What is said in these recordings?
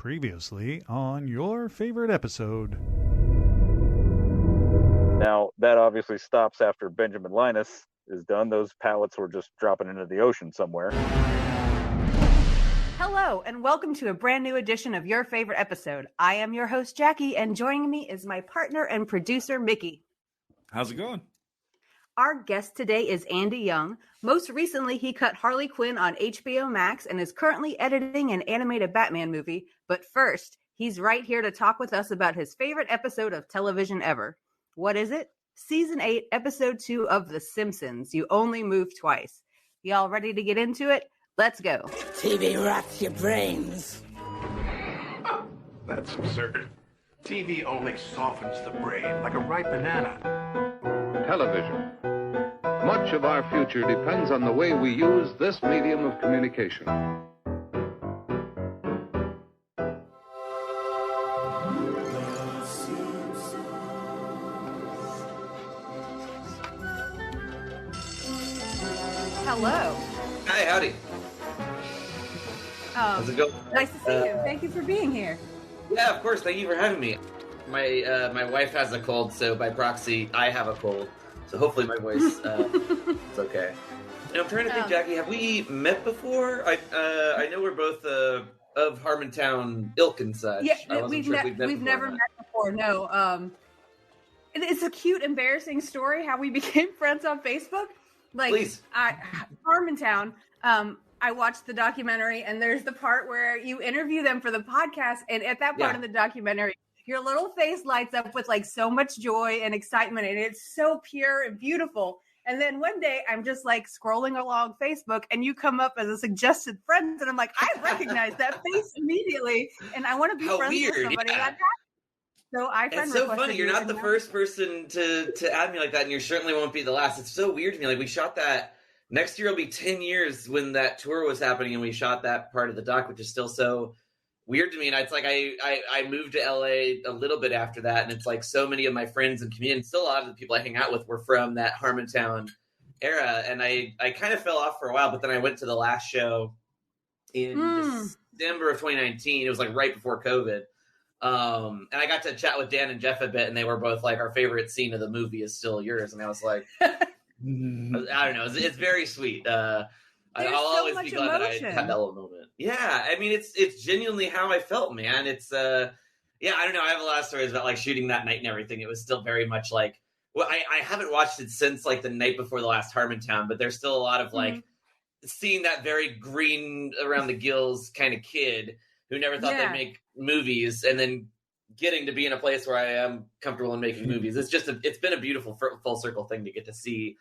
Previously on your favorite episode. Now, that obviously stops after Benjamin Linus is done. Those pallets were just dropping into the ocean somewhere. Hello, and welcome to a brand new edition of Your Favorite Episode. I am your host, Jackie, and joining me is my partner and producer, Mickey. How's it going? Our guest today is Andy Young. Most recently, he cut Harley Quinn on HBO Max and is currently editing an animated Batman movie. But first, he's right here to talk with us about his favorite episode of television ever. What is it? Season 8, Episode 2 of The Simpsons. You only move twice. Y'all ready to get into it? Let's go. TV rots your brains. That's absurd. TV only softens the brain like a ripe banana. Television. Much of our future depends on the way we use this medium of communication. Hello. Hi, howdy. How's it going? Nice to see you. Thank you for being here. Yeah, of course. Thank you for having me. My wife has a cold, so by proxy, I have a cold. So hopefully my voice is okay. And I'm trying to think, Jackie, have we met before? I know we're both of Harmontown ilk and such. Yeah, we've never met before. No. It's a cute, embarrassing story how we became friends on Facebook. Please. Harmontown. I watched the documentary, and there's the part where you interview them for the podcast, and at that part of the documentary, your little face lights up with like so much joy and excitement, and it's so pure and beautiful. And then one day I'm just like scrolling along Facebook, and you come up as a suggested friend, and I'm like, I recognize that face immediately, and I want to be friends with somebody like that. So it's so funny. You're not the first person to add me like that, and you certainly won't be the last. It's so weird to me. Like, we shot that. Next year will be 10 years when that tour was happening, and we shot that part of the doc, which is still so weird to me. And it's like I moved to LA a little bit after that, and it's like so many of my friends and comedians, still a lot of the people I hang out with, were from that Harmontown era. And I kind of fell off for a while, but then I went to the last show in December of 2019. It was like right before COVID. And I got to chat with Dan and Jeff a bit, and they were both like, our favorite scene of the movie is still yours. And I was like, I don't know. It's very sweet. I'll always be glad that I had that little moment. Yeah, I mean, it's genuinely how I felt, man. It's I don't know. I have a lot of stories about like shooting that night and everything. It was still very much like, well, I haven't watched it since like the night before the last Harmontown, but there's still a lot of like seeing that very green around the gills kind of kid who never thought they'd make movies, and then getting to be in a place where I am comfortable in making movies. It's been a beautiful full circle thing to get to see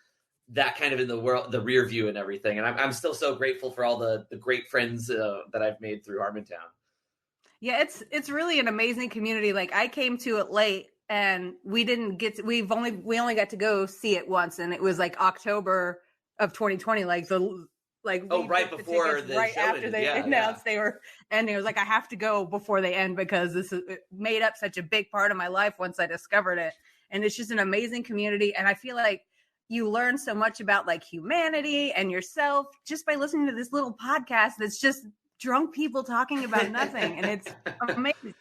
that kind of in the world, the rear view and everything. And I'm still so grateful for all the great friends that I've made through Harmontown. Yeah, it's really an amazing community. Like, I came to it late, and we only got to go see it once, and it was like October of 2020. Like right before the right show after ended. they announced they were ending. I was like, I have to go before they end, because it made up such a big part of my life once I discovered it. And it's just an amazing community, and I feel like you learn so much about like humanity and yourself just by listening to this little podcast that's just drunk people talking about nothing. And it's amazing.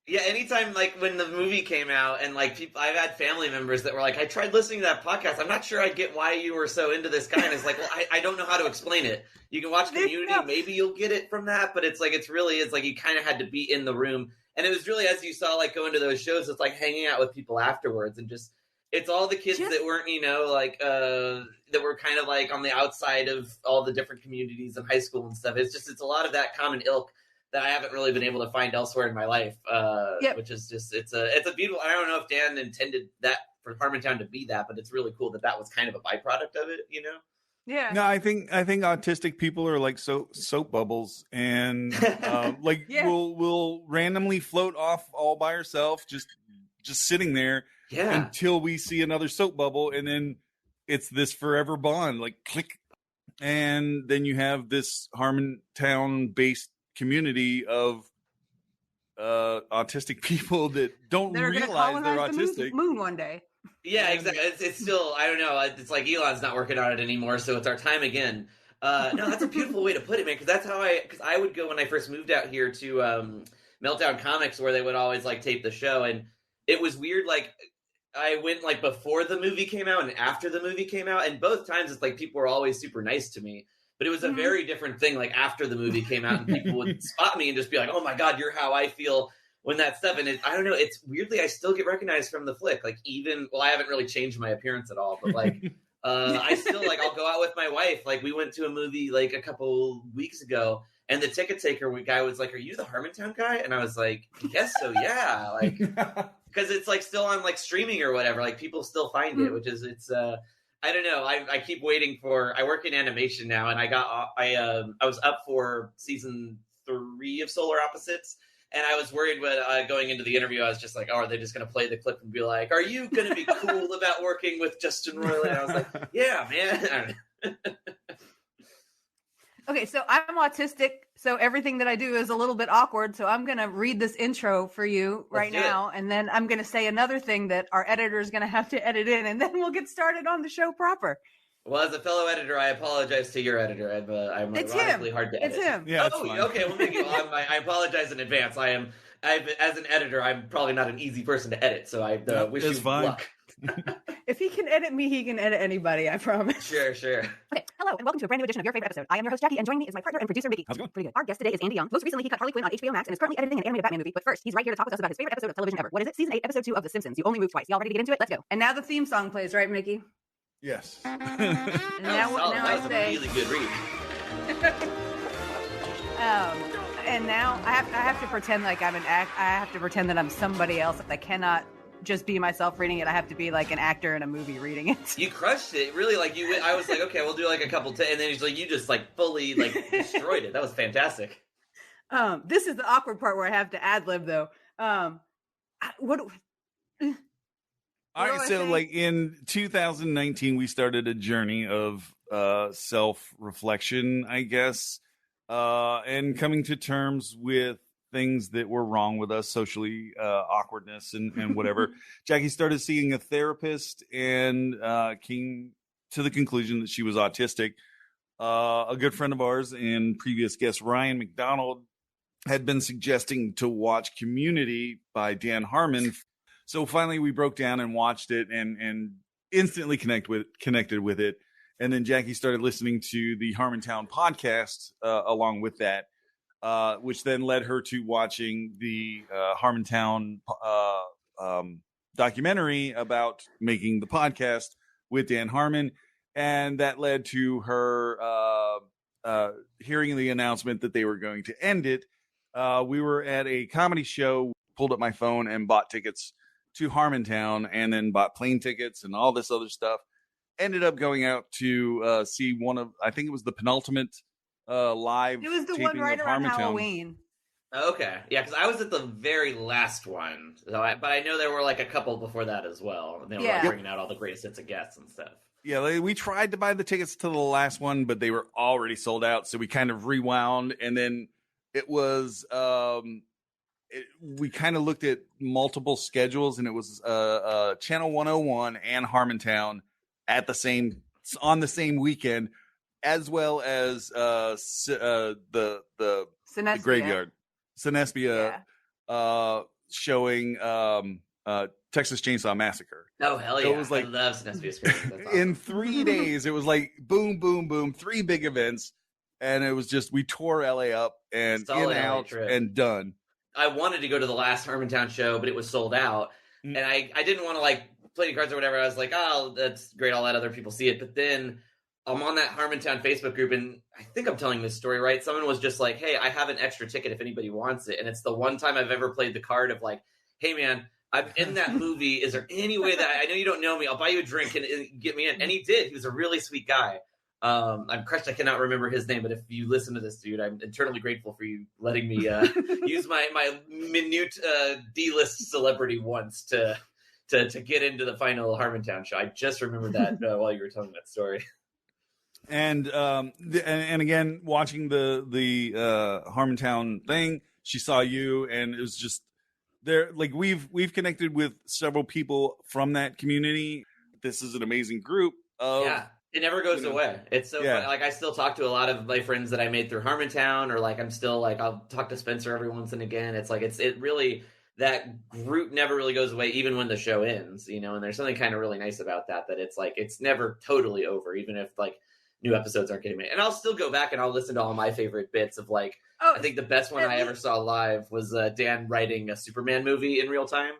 Yeah, anytime like when the movie came out, and like people, I've had family members that were like, I tried listening to that podcast. I'm not sure I get why you were so into this guy. And it's like, well, I don't know how to explain it. You can watch Community, maybe you'll get it from that, but it's like you kind of had to be in the room. And it was really, as you saw, like going to those shows, it's like hanging out with people afterwards, and just it's all the kids that weren't, that were kind of like on the outside of all the different communities in high school and stuff. It's a lot of that common ilk that I haven't really been able to find elsewhere in my life, which is just, it's a beautiful, I don't know if Dan intended that for Harmontown to be that, but it's really cool that was kind of a byproduct of it, you know? Yeah. No, I think autistic people are like soap bubbles, and we'll randomly float off all by ourselves, just sitting there until we see another soap bubble, and then it's this forever bond, like click, and then you have this Harmontown based community of autistic people that don't realize they're autistic. The moon one day. Yeah, exactly. It's still, I don't know. It's like Elon's not working on it anymore, so it's our time again. No, that's a beautiful way to put it, man. Because that's how I would go when I first moved out here to Meltdown Comics where they would always like tape the show, and it was weird. Like I went like before the movie came out and after the movie came out, and both times it's like people were always super nice to me. But it was a very different thing. Like after the movie came out, and people would spot me and just be like, "Oh my god, you're how I feel." When that stuff, and I don't know, it's weirdly, I still get recognized from the flick. Like I haven't really changed my appearance at all, but like, I still like, I'll go out with my wife. Like we went to a movie like a couple weeks ago, and the ticket taker guy was like, "Are you the Harmontown guy?" And I was like, "Yes, so yeah." Like, because it's like still on like streaming or whatever. Like people still find it, which is, I don't know. I keep waiting for, I work in animation now, and I was up for season 3 of Solar Opposites. And I was worried when going into the interview, I was just like, "Oh, are they just going to play the clip and be like, are you going to be cool about working with Justin Roiland?" And I was like, "Yeah, man." Okay, so I'm autistic, so everything that I do is a little bit awkward. So I'm going to read this intro for you right now, and then I'm going to say another thing that our editor is going to have to edit in, and then we'll get started on the show proper. Well, as a fellow editor, I apologize to your editor. I'm ironically hard to edit. It's him. Yeah, okay. Well, I apologize in advance. As an editor, I'm probably not an easy person to edit, so I wish you luck. If he can edit me, he can edit anybody, I promise. Sure. Okay, hello, and welcome to a brand new edition of your favorite episode. I am your host, Jackie, and joining me is my partner and producer, Mickey. How's it going? Pretty good. Our guest today is Andy Young. Most recently, he cut Harley Quinn on HBO Max and is currently editing an animated Batman movie. But first, he's right here to talk with us about his favorite episode of television ever. What is it? Season 8, Episode 2 of The Simpsons. You only move twice. Y'all ready to get into it? Let's go. And now the theme song plays, right, Mickey? Yes. And now that was I say, a really good read. and now I have to pretend like I'm an act. I have to pretend that I'm somebody else. I cannot just be myself reading it. I have to be like an actor in a movie reading it. You crushed it, really. Like I was like, okay, we'll do like a couple, and then he's like, you just like fully like destroyed it. That was fantastic. This is the awkward part where I have to ad lib though. All right, so like in 2019, we started a journey of self-reflection, I guess, and coming to terms with things that were wrong with us socially, awkwardness and whatever. Jackie started seeing a therapist and came to the conclusion that she was autistic. A good friend of ours and previous guest, Ryan McDonald, had been suggesting to watch Community by Dan Harmon. So finally we broke down and watched it and instantly connected with it. And then Jackie started listening to the Harmontown podcast along with that, which then led her to watching the Harmontown documentary about making the podcast with Dan Harmon. And that led to her hearing the announcement that they were going to end it. We were at a comedy show, pulled up my phone and bought tickets to Harmontown, and then bought plane tickets and all this other stuff. Ended up going out to see I think it was the penultimate live. It was the one right around Halloween. Okay, yeah, because I was at the very last one, but I know there were like a couple before that as well. And they were like bringing out all the greatest hits of guests and stuff. Yeah, we tried to buy the tickets to the last one, but they were already sold out. So we kind of rewound, and then it was we kind of looked at multiple schedules, and it was Channel 101 and Harmontown on the same weekend, as well as the graveyard, Sinespia, showing Texas Chainsaw Massacre. Oh hell yeah! So it was like, I love Sinespia Scream. Awesome. In 3 days, it was like boom, boom, boom, 3 big events, and it was just we tore LA up and Solid in LA out trip. and done. I wanted to go to the last Harmontown show, but it was sold out, and I didn't want to like play any cards or whatever. I was like, oh, that's great. I'll let other people see it. But then I'm on that Harmontown Facebook group, and I think I'm telling this story right. Someone was just like, hey, I have an extra ticket if anybody wants it. And it's the one time I've ever played the card of like, hey, man, I'm in that movie. Is there any way that I know you don't know me? I'll buy you a drink and get me in. And he did. He was a really sweet guy. I'm crushed I cannot remember his name, but if you listen to this, dude, I'm eternally grateful for you letting me use my minute D-list celebrity once to get into the final Harmontown show. I just remembered that while you were telling that story. And again, watching the Harmontown thing, she saw you, and it was just there. Like we've connected with several people from that community. This is an amazing group of It never goes away. It's so funny. Like I still talk to a lot of my friends that I made through Harmontown, or like I'm still like I'll talk to Spencer every once and again. It's like it really, that group never really goes away, even when the show ends, you know. And there's something kind of really nice about that it's like it's never totally over, even if like new episodes aren't getting made. And I'll still go back and I'll listen to all my favorite bits of like I think the best one I ever saw live was Dan writing a Superman movie in real time.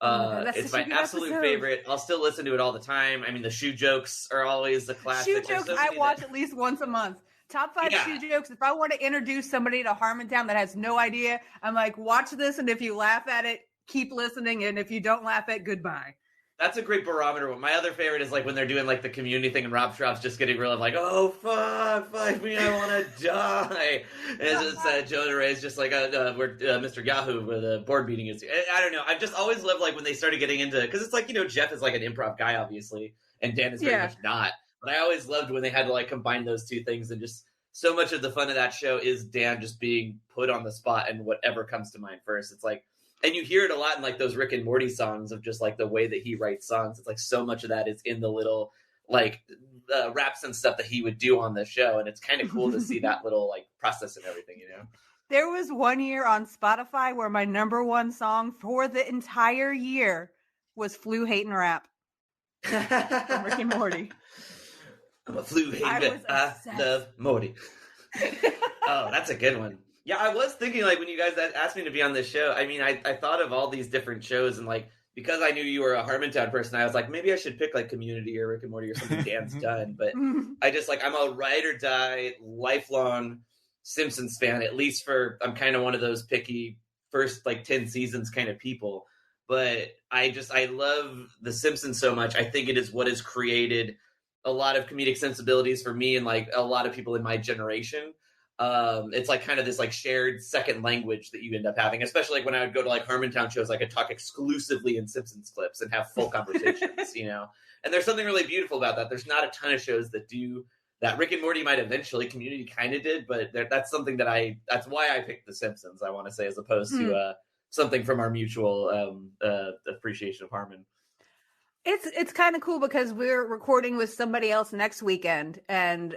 It's my absolute favorite. I'll still listen to it all the time. I mean, the shoe jokes are always the classic. Shoe jokes I watch at least once a month. Top 5 shoe jokes. If I want to introduce somebody to Harmontown that has no idea, I'm like, watch this, and if you laugh at it, keep listening, and if you don't laugh at it, goodbye. That's a great barometer. My other favorite is like when they're doing like the community thing and Rob Schraub's just getting real like, oh, fuck me, I want to die. And it's Jonah Ray's just like, where Mr. Yahoo, where the board meeting is. I don't know. I've just always loved like when they started getting into, because it's like, you know, Jeff is like an improv guy, obviously, and Dan is very much not. But I always loved when they had to like combine those two things, and just so much of the fun of that show is Dan just being put on the spot and whatever comes to mind first. It's like, and you hear it a lot in like those Rick and Morty songs of just like the way that he writes songs. It's like so much of that is in the little like raps and stuff that he would do on the show. And it's kind of cool to see that little like process and everything, you know? There was one year on Spotify where my number one song for the entire year was Flu Hatin' Rap from Rick and Morty. I'm a flu hater. I love Morty. Oh, that's a good one. Yeah, I was thinking, like, when you guys asked me to be on this show, I mean, I thought of all these different shows, and, like, because I knew you were a Harmontown person, I was like, maybe I should pick, like, Community or Rick and Morty or something Dan's done. But I just, like, I'm a ride or die, lifelong Simpsons fan, at least I'm kind of one of those picky first, like, 10 seasons kind of people. But I love The Simpsons so much. I think it is what has created a lot of comedic sensibilities for me and, like, a lot of people in my generation. It's like kind of this like shared second language that you end up having, especially like when I would go to like Harmontown shows, I could talk exclusively in Simpsons clips and have full conversations, you know? And there's something really beautiful about that. There's not a ton of shows that do that. Rick and Morty might eventually, Community kind of did, but that's something that's why I picked The Simpsons, I want to say, as opposed to something from our mutual appreciation of Harmon. It's kind of cool because we're recording with somebody else next weekend, and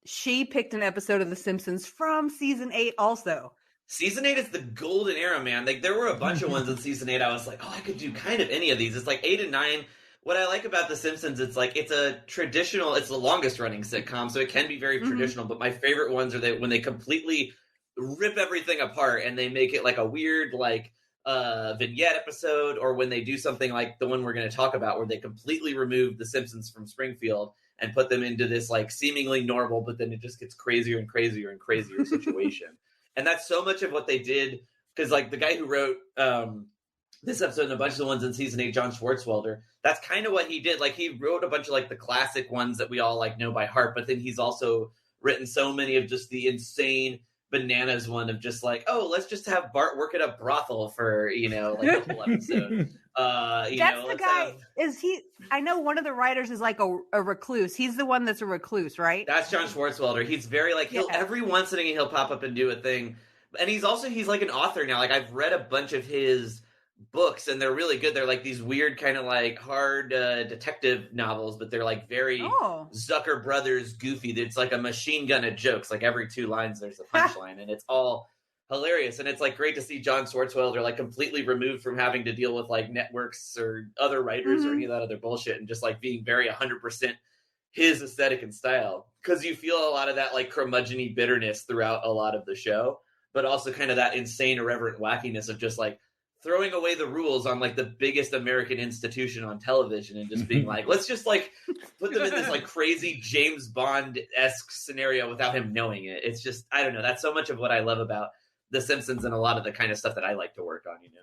she picked an episode of The Simpsons from season 8 also. Season 8 is the golden era, man. Like, there were a bunch of ones in season 8 I was like, oh, I could do kind of any of these. It's like 8 and 9. What I like about The Simpsons, it's like it's the longest running sitcom, so it can be very traditional, but my favorite ones are when they completely rip everything apart and they make it like a weird, like, vignette episode, or when they do something like the one we're going to talk about where they completely remove the Simpsons from Springfield and put them into this like seemingly normal, but then it just gets crazier and crazier and crazier situation. And that's so much of what they did, because like the guy who wrote this episode and a bunch of the ones in season 8, John Swartzwelder, that's kind of what he did. Like he wrote a bunch of like the classic ones that we all like know by heart, but then he's also written so many of just the insane bananas one of just like, oh, let's just have Bart work at a brothel for, you know, like the whole episode. That's the guy. Is he? I know one of the writers is like a recluse. He's the one that's a recluse, right? That's John Swartzwelder. He's very like every once in a while he'll pop up and do a thing, and he's like an author now. Like I've read a bunch of his books, and they're really good. They're like these weird kind of like hard detective novels, but they're like very Zucker Brothers goofy. It's like a machine gun of jokes. Like every 2 lines there's a punchline, and it's all hilarious. And it's like great to see John Swartzwelder like completely removed from having to deal with like networks or other writers or any of that other bullshit, and just like being very 100% his aesthetic and style, because you feel a lot of that like curmudgeon-y bitterness throughout a lot of the show, but also kind of that insane irreverent wackiness of just like throwing away the rules on like the biggest American institution on television and just being like, let's just like put them in this like crazy James Bond-esque scenario without him knowing it. It's just, I don't know. That's so much of what I love about The Simpsons and a lot of the kind of stuff that I like to work on, you know?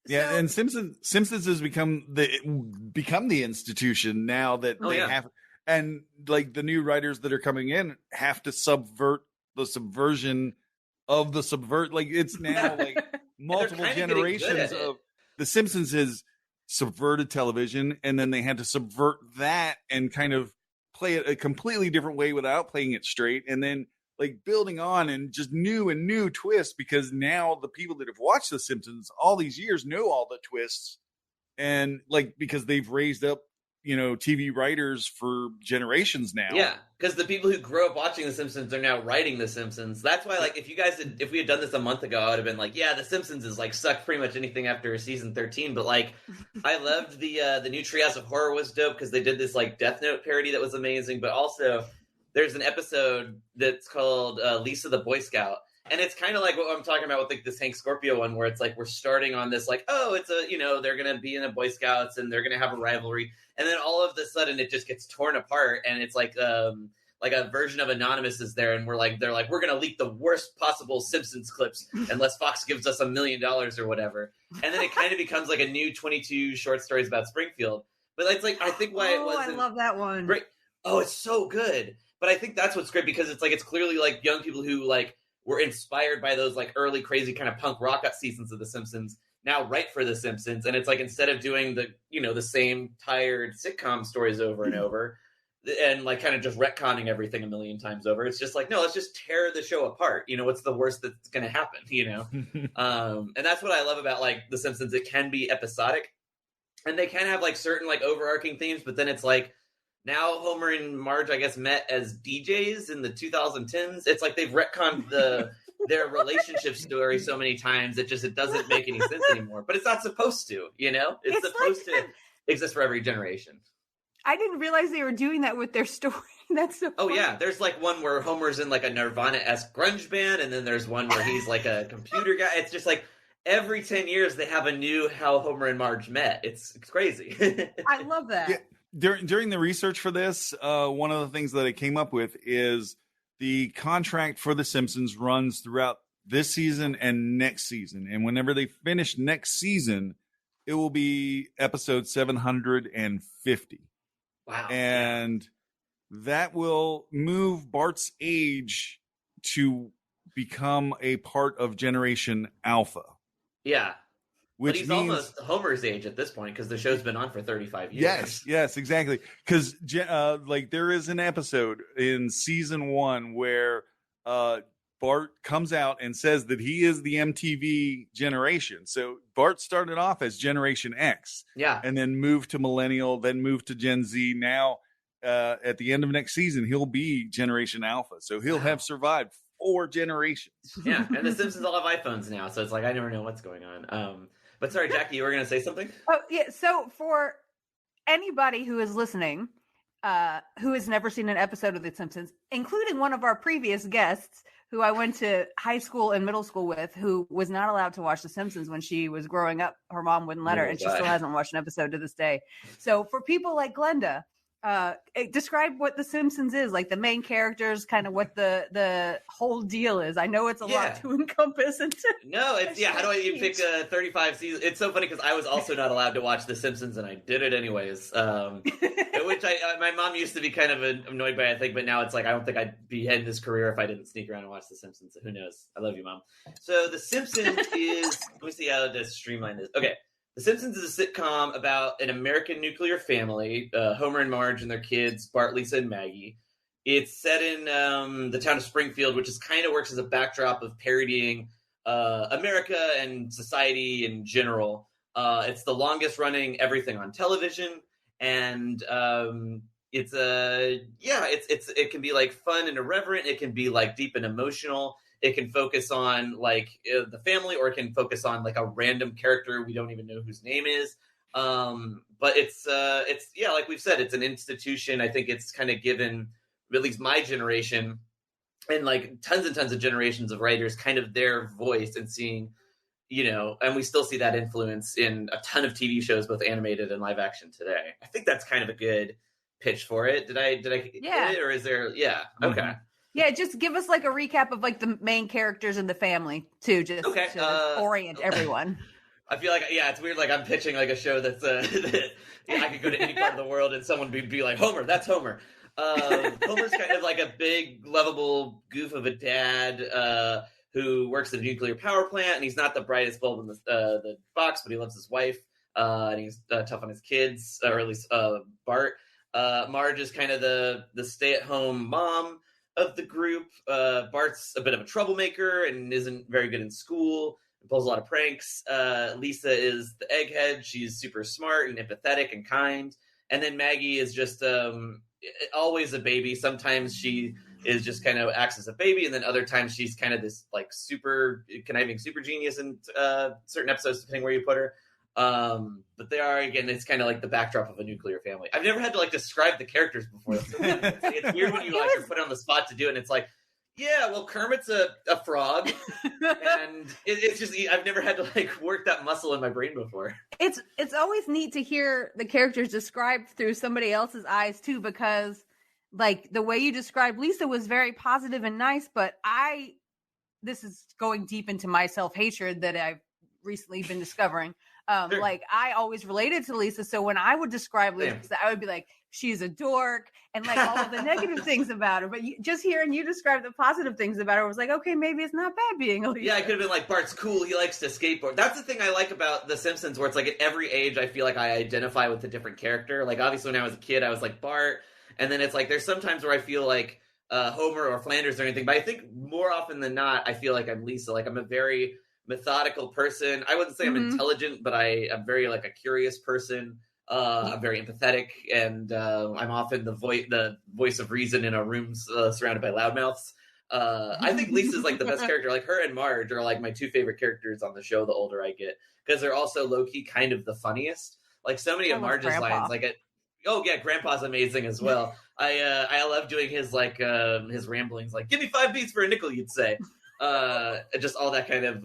Yeah, and Simpsons has become the institution now that they have, and like the new writers that are coming in have to subvert the subversion of the subvert. Like it's now like multiple generations of The Simpsons has subverted television, and then they had to subvert that and kind of play it a completely different way without playing it straight, and then like building on and just new twists, because now the people that have watched The Simpsons all these years know all the twists, and like because they've raised up TV writers for generations now. Yeah, because the people who grew up watching The Simpsons are now writing The Simpsons. That's why, like, if we had done this a month ago, I would have been like, yeah, The Simpsons is like sucked pretty much anything after season 13. But like, I loved the new Treehouse of Horror was dope because they did this like Death Note parody that was amazing. But also, there's an episode that's called Lisa the Boy Scout. And it's kind of like what I'm talking about with like this Hank Scorpio one, where it's like we're starting on this like, oh, it's they're going to be in a Boy Scouts and they're going to have a rivalry. And then all of a sudden it just gets torn apart. And it's like a version of Anonymous is there. And they're like, we're going to leak the worst possible Simpsons clips unless Fox gives us $1 million or whatever. And then it kind of becomes like a new 22 short stories about Springfield. But it's like, I think why it was. I love that one. Great. Oh, it's so good. But I think that's what's great because it's like, it's clearly like young people who like, were inspired by those like early crazy kind of punk rock seasons of The Simpsons now write for The Simpsons. And it's like, instead of doing the same tired sitcom stories over and over and like kind of just retconning everything a million times over, it's just like, no, let's just tear the show apart. What's the worst that's going to happen, and that's what I love about like The Simpsons. It can be episodic and they can have like certain like overarching themes, but then it's like, now Homer and Marge, I guess, met as DJs in the 2010s. It's like they've retconned their relationship story so many times it doesn't make any sense anymore. But it's not supposed to, It's supposed to exist for every generation. I didn't realize they were doing that with their story. That's so funny. Yeah, there's like one where Homer's in like a Nirvana-esque grunge band, and then there's one where he's like a computer guy. It's just like every 10 years they have a new how Homer and Marge met. It's crazy. I love that. Yeah. During the research for this, one of the things that I came up with is the contract for The Simpsons runs throughout this season and next season. And whenever they finish next season, it will be episode 750. Wow. And that will move Bart's age to become a part of Generation Alpha. Yeah. Which but he's means, almost Homer's age at this point because the show's been on for 35 years. Yes, exactly. Because like there is an episode in season 1 where Bart comes out and says that he is the MTV generation. So Bart started off as Generation X, and then moved to Millennial, then moved to Gen Z. Now, at the end of next season, he'll be Generation Alpha. So he'll have survived 4 generations. Yeah, and the Simpsons all have iPhones now, so it's like I never know what's going on. But sorry, Jackie, you were going to say something? Oh, yeah. So for anybody who is listening, who has never seen an episode of The Simpsons, including one of our previous guests who I went to high school and middle school with, who was not allowed to watch The Simpsons when she was growing up. Her mom wouldn't let her, and she still hasn't watched an episode to this day. So for people like Glenda, describe what The Simpsons is, like the main characters, kind of what the whole deal is. I know it's a lot to encompass. No, it's how do I even pick 35 seasons? It's so funny because I was also not allowed to watch The Simpsons, and I did it anyways. Which my mom used to be kind of annoyed by, I think, but now it's like I don't think I'd be heading this career if I didn't sneak around and watch The Simpsons. So who knows? I love you, Mom. So The Simpsons is, let me see how to streamline this. Okay. The Simpsons is a sitcom about an American nuclear family, Homer and Marge and their kids, Bart, Lisa, and Maggie. It's set in the town of Springfield, which is kind of works as a backdrop of parodying America and society in general. It's the longest running everything on television, and it can be like fun and irreverent. It can be like deep and emotional. It can focus on like the family, or it can focus on like a random character we don't even know whose name is. But it's like we've said, it's an institution. I think it's kind of given at least my generation and like tons and tons of generations of writers kind of their voice, and seeing, and we still see that influence in a ton of TV shows, both animated and live action today. I think that's kind of a good pitch for it. Did I get it, or is there? Yeah. Okay. Mm-hmm. Yeah, just give us like a recap of like the main characters in the family too, just to orient everyone. I feel like, it's weird. Like I'm pitching like a show that's I could go to any part of the world and someone would be like, Homer, that's Homer. Homer's kind of like a big, lovable goof of a dad who works at a nuclear power plant, and he's not the brightest bulb in the box, but he loves his wife, and he's tough on his kids, or at least Bart. Marge is kind of the stay-at-home mom of the group. Bart's a bit of a troublemaker and isn't very good in school and pulls a lot of pranks. Lisa is the egghead. She's super smart and empathetic and kind. And then Maggie is just always a baby. Sometimes she is just kind of acts as a baby, and then other times she's kind of this like super conniving super genius in certain episodes, depending where you put her. But they are, again, it's kind of like the backdrop of a nuclear family. I've never had to like describe the characters before. It's weird when you like are put on the spot to do it, and it's like, yeah, well, Kermit's a frog, and it's just I've never had to like work that muscle in my brain before. It's always neat to hear the characters described through somebody else's eyes too, because like the way you described Lisa was very positive and nice, but this is going deep into my self-hatred that I've recently been discovering. Sure. Like I always related to Lisa, so when I would describe Lisa, I would be like, she's a dork, and like all of the negative things about her. But just hearing you describe the positive things about her was like, okay, maybe it's not bad being a Lisa. Yeah, I could have been like, Bart's cool, he likes to skateboard. That's the thing I like about The Simpsons, where it's like at every age I feel like I identify with a different character. Like obviously when I was a kid, I was like Bart, and then it's like there's sometimes where I feel like Homer or Flanders or anything, but I think more often than not, I feel like I'm Lisa. Like I'm a very methodical person. I wouldn't say I'm intelligent, but I'm very like a curious person. I'm very empathetic, and I'm often the voice of reason in a room surrounded by loudmouths. I think Lisa's like the best character. Like her and Marge are like my two favorite characters on the show the older I get, because they're also low-key kind of the funniest. Like so many of Marge's lines, like Grandpa's amazing as well. I love doing his like his ramblings, like give me 5 beats for a nickel, you'd say. Just all that kind of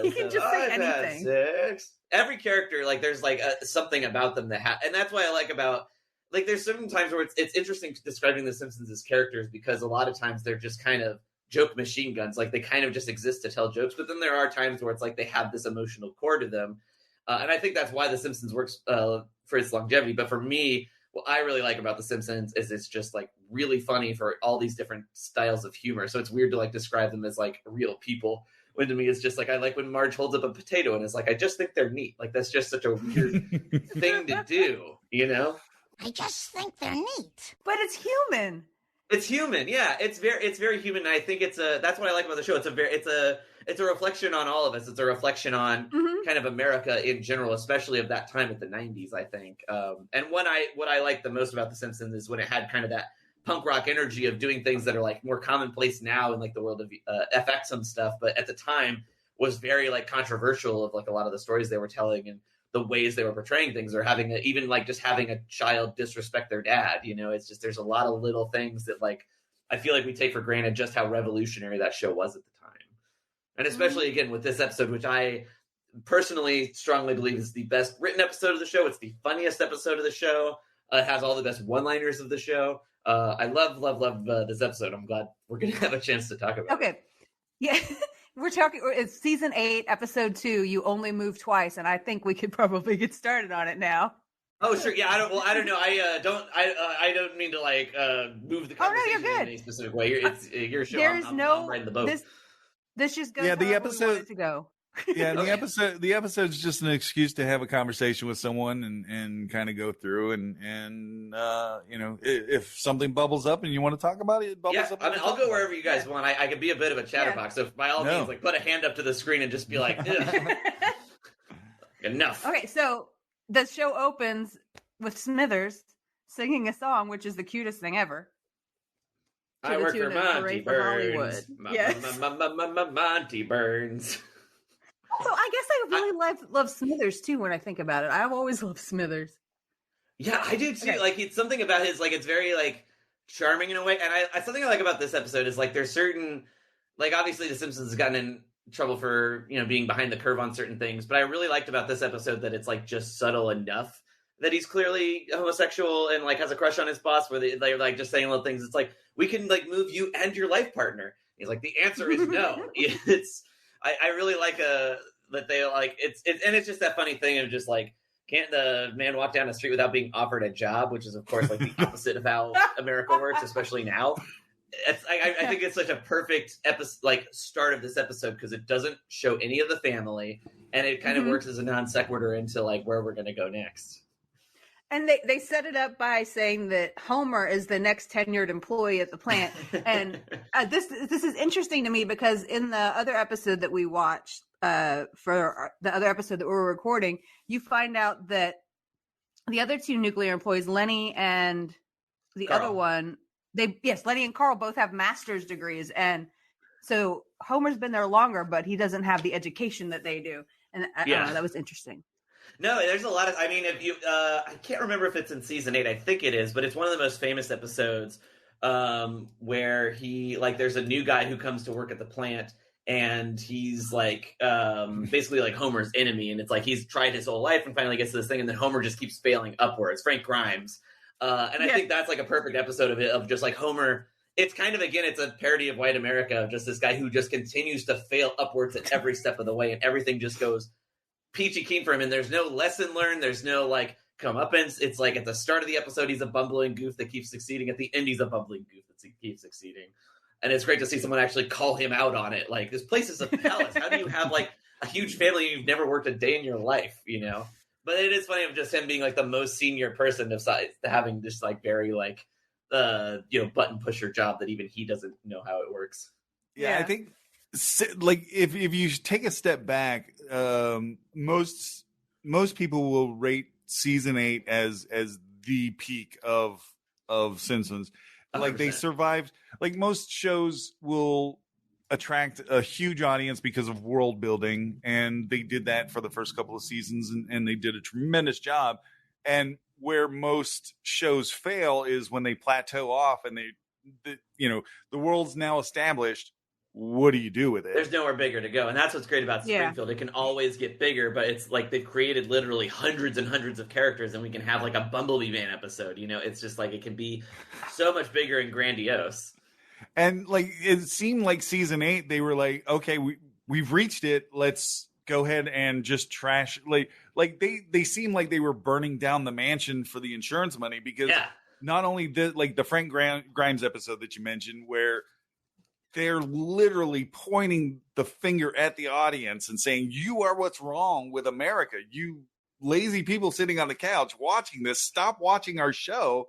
he can just say anything. Every character, like there's like something about them that and that's why I like about like there's certain times where it's interesting describing the Simpsons as characters, because a lot of times they're just kind of joke machine guns, like they kind of just exist to tell jokes, but then there are times where it's like they have this emotional core to them, and I think that's why the Simpsons works for its longevity. But for me, what I really like about The Simpsons is it's just like really funny for all these different styles of humor. So it's weird to like describe them as like real people, when to me it's just like I like when Marge holds up a potato and is like, I just think they're neat. Like that's just such a weird thing to do, you know? I just think they're neat. But it's human. It's human, yeah. It's very human. And I think that's what I like about the show. It's a reflection on all of us. It's a reflection on kind of America in general, especially of that time at the 90s, I think. And what I like the most about The Simpsons is when it had kind of that punk rock energy of doing things that are like more commonplace now in like the world of FX and stuff, but at the time was very like controversial of like a lot of the stories they were telling and the ways they were portraying things, or even like just having a child disrespect their dad. You know, it's just there's a lot of little things that like I feel like we take for granted just how revolutionary that show was at the time. And especially again with this episode, which I personally strongly believe is the best written episode of the show. It's the funniest episode of the show. It has all the best one-liners of the show. I love this episode. I'm glad we're going to have a chance to talk about it. Okay. Yeah. We're talking, it's season 8, episode 2. You only move twice. And I think we could probably get started on it now. Oh, sure. Yeah. I don't know. I don't mean to like, move the conversation in any specific way. It's your show. I'm riding the boat. This just goes the episode to go. Yeah, and the episode's just an excuse to have a conversation with someone and kind of go through and you know, if something bubbles up and you want to talk about it, bubbles up. I mean, I'll go wherever you guys want. I can be a bit of a chatterbox, so by all means, like put a hand up to the screen and just be like, enough. Okay, so the show opens with Smithers singing a song, which is the cutest thing ever. I work for Monty Burns. Monty Burns. Also, I guess I really love Smithers too when I think about it. I've always loved Smithers. Yeah, I do too. Okay. Like it's something about his, like it's very like charming in a way. And something I like about this episode is like there's certain, like obviously The Simpsons has gotten in trouble for, you know, being behind the curve on certain things, but I really liked about this episode that it's like just subtle enough that he's clearly homosexual and like has a crush on his boss, where they're like just saying little things. It's like, we can like move you and your life partner. He's like, the answer is no. I really like that they like it's and it's just that funny thing of just like, can't the man walk down the street without being offered a job, which is of course like the opposite of how America works, especially now. I think it's such a perfect like start of this episode, because it doesn't show any of the family, and it kind of works as a non sequitur into like where we're going to go next. And they set it up by saying that Homer is the next tenured employee at the plant. And this is interesting to me, because in the other episode that we watched, for the other episode that we're recording, you find out that the other two nuclear employees, Lenny and the other one, Lenny and Carl both have master's degrees. And so Homer's been there longer, but he doesn't have the education that they do. And I don't know, that was interesting. No, there's a lot of, I mean, if you, I can't remember if it's in season 8, I think it is, but it's one of the most famous episodes where he, like, there's a new guy who comes to work at the plant, and he's like, basically like Homer's enemy, and it's like he's tried his whole life and finally gets to this thing, and then Homer just keeps failing upwards. Frank Grimes. And I think that's like a perfect episode of just like Homer. It's kind of, again, it's a parody of white America, of just this guy who just continues to fail upwards at every step of the way, and everything just goes peachy keen for him, and there's no lesson learned, there's no like comeuppance. It's like at the start of the episode he's a bumbling goof that keeps succeeding, at the end he's a bumbling goof that keeps succeeding, and it's great to see someone actually call him out on it. Like, this place is a palace. How do you have like a huge family and you've never worked a day in your life, you know? But it is funny of just him being like the most senior person of size, having this like very like button pusher job that even he doesn't know how it works. I think like if you take a step back, most people will rate season 8 as the peak of Simpsons. 100%. Like, they survived. Like, most shows will attract a huge audience because of world building, and they did that for the first couple of seasons, and they did a tremendous job. And where most shows fail is when they plateau off and the world's now established. What do you do with it? There's nowhere bigger to go. And that's what's great about Springfield. It can always get bigger, but it's like they've created literally hundreds and hundreds of characters, and we can have like a Bumblebee Man episode. You know, it's just like it can be so much bigger and grandiose. And like, it seemed like season 8, they were like, okay, we've reached it. Let's go ahead and just trash. Like they seemed like they were burning down the mansion for the insurance money, because not only the Frank Grimes episode that you mentioned, where they're literally pointing the finger at the audience and saying, you are what's wrong with America. You lazy people sitting on the couch watching this, stop watching our show.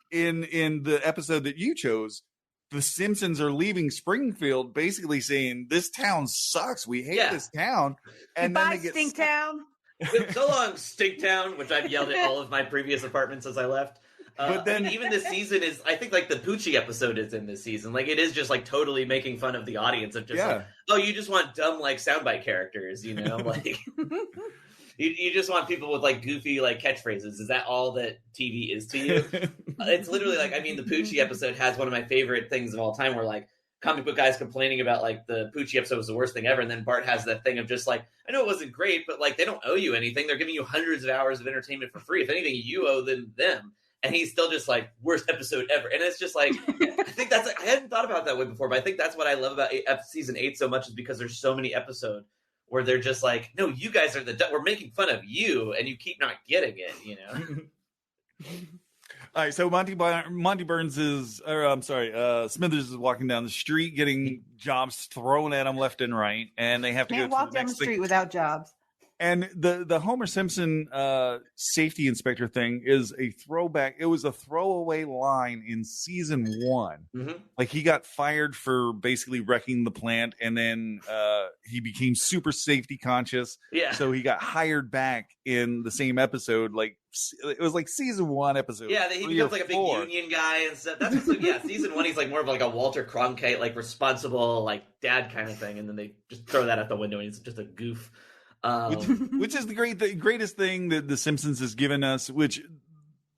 In the episode that you chose, the Simpsons are leaving Springfield basically saying, this town sucks. We hate this town. And goodbye, then they get Stinktown. So long, Stinktown, which I've yelled at all of my previous apartments as I left. But then even this season is, I think, like the Poochie episode is in this season. Like, it is just like totally making fun of the audience of just like, oh, you just want dumb like soundbite characters, you know? Like, you just want people with like goofy like catchphrases. Is that all that TV is to you? It's literally like, I mean, the Poochie episode has one of my favorite things of all time, where like comic book guys complaining about like the Poochie episode was the worst thing ever, and then Bart has that thing of just like, I know it wasn't great, but like they don't owe you anything. They're giving you hundreds of hours of entertainment for free. If anything, you owe them. And he's still just like, worst episode ever. And it's just like, I think that's, I hadn't thought about that way before, but I think that's what I love about season 8 so much, is because there's so many episodes where they're just like, no, you guys are we're making fun of you, and you keep not getting it, you know? All right, so Monty Burns Smithers is walking down the street getting jobs thrown at him left and right, and they have to Can't go to walk down the street without jobs. And the Homer Simpson safety inspector thing is a throwback. It was a throwaway line in season 1. Mm-hmm. Like, he got fired for basically wrecking the plant, and then he became super safety conscious. Yeah. So he got hired back in the same episode. Like, it was like season 1 episode. Yeah, he becomes like a big union guy and stuff. That's what's season 1 he's like more of like a Walter Cronkite, like responsible like dad kind of thing, and then they just throw that out the window and he's just a goof. Which is the greatest thing that The Simpsons has given us, which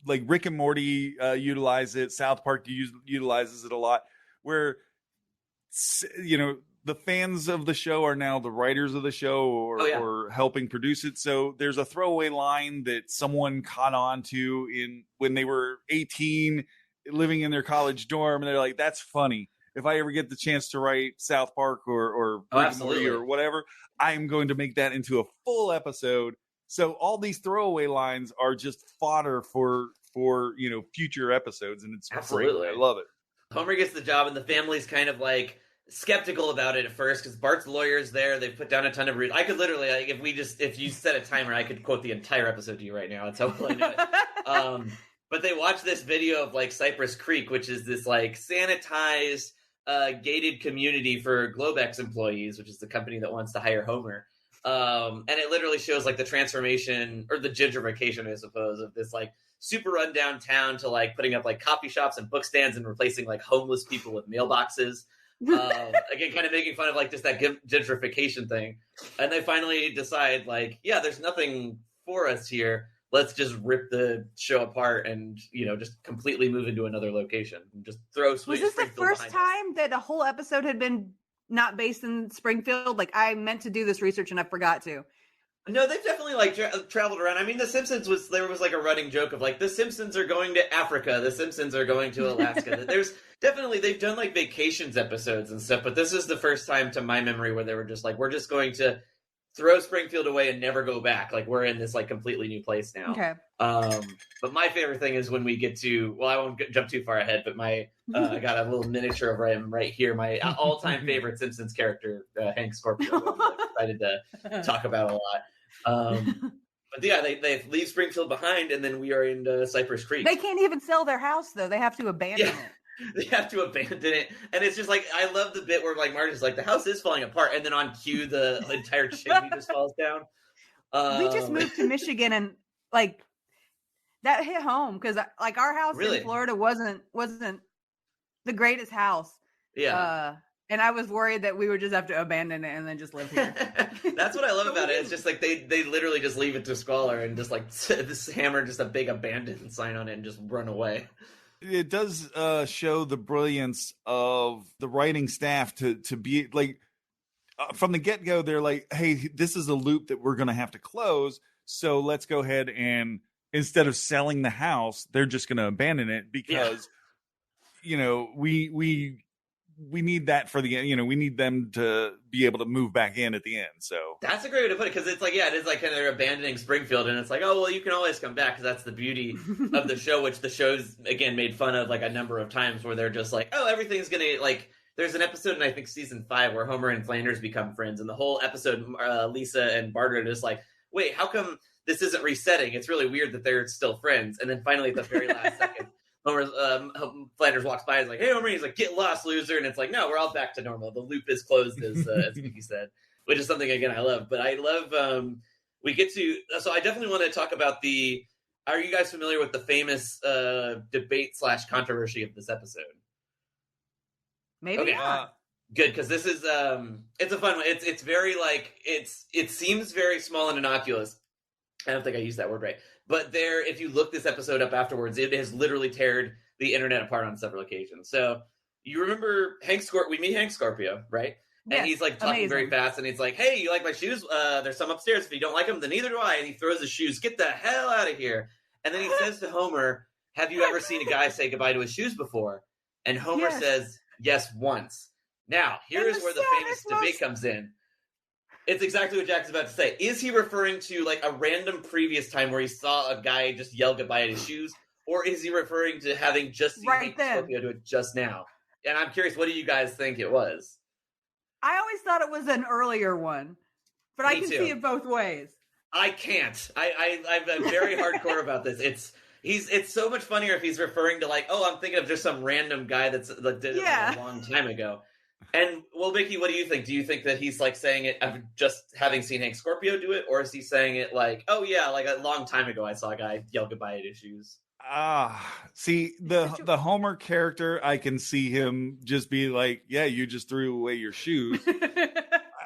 like Rick and Morty utilize it, South Park utilizes it a lot, where, you know, the fans of the show are now the writers of the show or helping produce it. So there's a throwaway line that someone caught on to when they were 18, living in their college dorm, and they're like, that's funny. If I ever get the chance to write South Park or Rick and Morty or whatever, I'm going to make that into a full episode. So all these throwaway lines are just fodder for future episodes, and it's great. I love it. Homer gets the job, and the family's kind of like skeptical about it at first because Bart's lawyer's there. They put down a ton of rules. I could literally, like, if you set a timer, I could quote the entire episode to you right now. That's how well I know it. But they watch this video of like Cypress Creek, which is this like sanitized gated community for Globex employees, which is the company that wants to hire Homer. And it literally shows like the transformation or the gentrification, I suppose, of this like super rundown town to like putting up like coffee shops and book stands and replacing like homeless people with mailboxes. Again, kind of making fun of like just that gentrification thing. And they finally decide like, yeah, there's nothing for us here. Let's just rip the show apart and, you know, just completely move into another location and just throw. Was this the first time that a whole episode had been not based in Springfield? Like, I meant to do this research and I forgot to. No, they've definitely like traveled around. I mean, The Simpsons there was like a running joke of like the Simpsons are going to Africa, the Simpsons are going to Alaska. There's definitely they've done like vacations episodes and stuff, but this is the first time to my memory where they were just like, we're just going to throw Springfield away and never go back. Like we're in this like completely new place now. Okay. But my favorite thing is when we get to, well, I won't jump too far ahead, but I got a little miniature of him right here. My all-time favorite Simpsons character, Hank Scorpio. I'm excited to talk about a lot. But yeah, they leave Springfield behind, and then we are in Cypress Creek. They can't even sell their house, though. They have to abandon it. They have to abandon it, and it's just like I love the bit where like Marge's like the house is falling apart, and then on cue the entire chimney just falls down. We just moved to Michigan, and like that hit home because like our house in Florida wasn't the greatest house. Yeah. And I was worried that we would just have to abandon it and then just live here. That's what I love about it. It's just like they literally just leave it to squalor and just like this hammer just a big abandoned sign on it and just run away. It does show the brilliance of the writing staff to be like from the get-go. They're like, hey, this is a loop that we're going to have to close. So let's go ahead and instead of selling the house, they're just going to abandon it because, you know, we need that for the end. You know, we need them to be able to move back in at the end. So that's a great way to put it because it's like, yeah, it is like kind of they're abandoning Springfield, and it's like, oh well, you can always come back because that's the beauty of the show, which the show's again made fun of like a number of times where they're just like, oh, everything's gonna like. There's an episode in I think season 5 where Homer and Flanders become friends, and the whole episode, Lisa and Bart are just like, wait, how come this isn't resetting? It's really weird that they're still friends, and then finally at the very last second. Flanders walks by and is like, hey, Homer. He's like, get lost, loser. And it's like, no, we're all back to normal. The loop is closed, as Mickey said, which is something, again, I love. But I love, we get to, so I definitely want to talk about are you guys familiar with the famous debate/controversy of this episode? Maybe not. Good, because this is, it's a fun one. It's very like, it seems very small and innocuous. I don't think I used that word right. But if you look this episode up afterwards, it has literally teared the internet apart on several occasions. So you remember we meet Hank Scorpio, right? Yes, and he's like talking very fast, and he's like, hey, you like my shoes? There's some upstairs. If you don't like them, then neither do I. And he throws his shoes. Get the hell out of here. And then he says to Homer, have you ever seen a guy say goodbye to his shoes before? And Homer says, yes, once. Now, here is where the famous debate comes in. It's exactly what Jack's about to say. Is he referring to like a random previous time where he saw a guy just yell goodbye at his shoes? Or is he referring to having just seen Hank Scorpio do it just now? And I'm curious, what do you guys think it was? I always thought it was an earlier one, but I can see it both ways. I can't. I'm very hardcore about this. It's so much funnier if he's referring to like, oh, I'm thinking of just some random guy that did it a long time ago. And, well, Mickey, what do you think? Do you think that he's, like, saying it just having seen Hank Scorpio do it? Or is he saying it like, oh, yeah, like a long time ago I saw a guy yell goodbye at his shoes? See, the Homer character, I can see him just be like, yeah, you just threw away your shoes.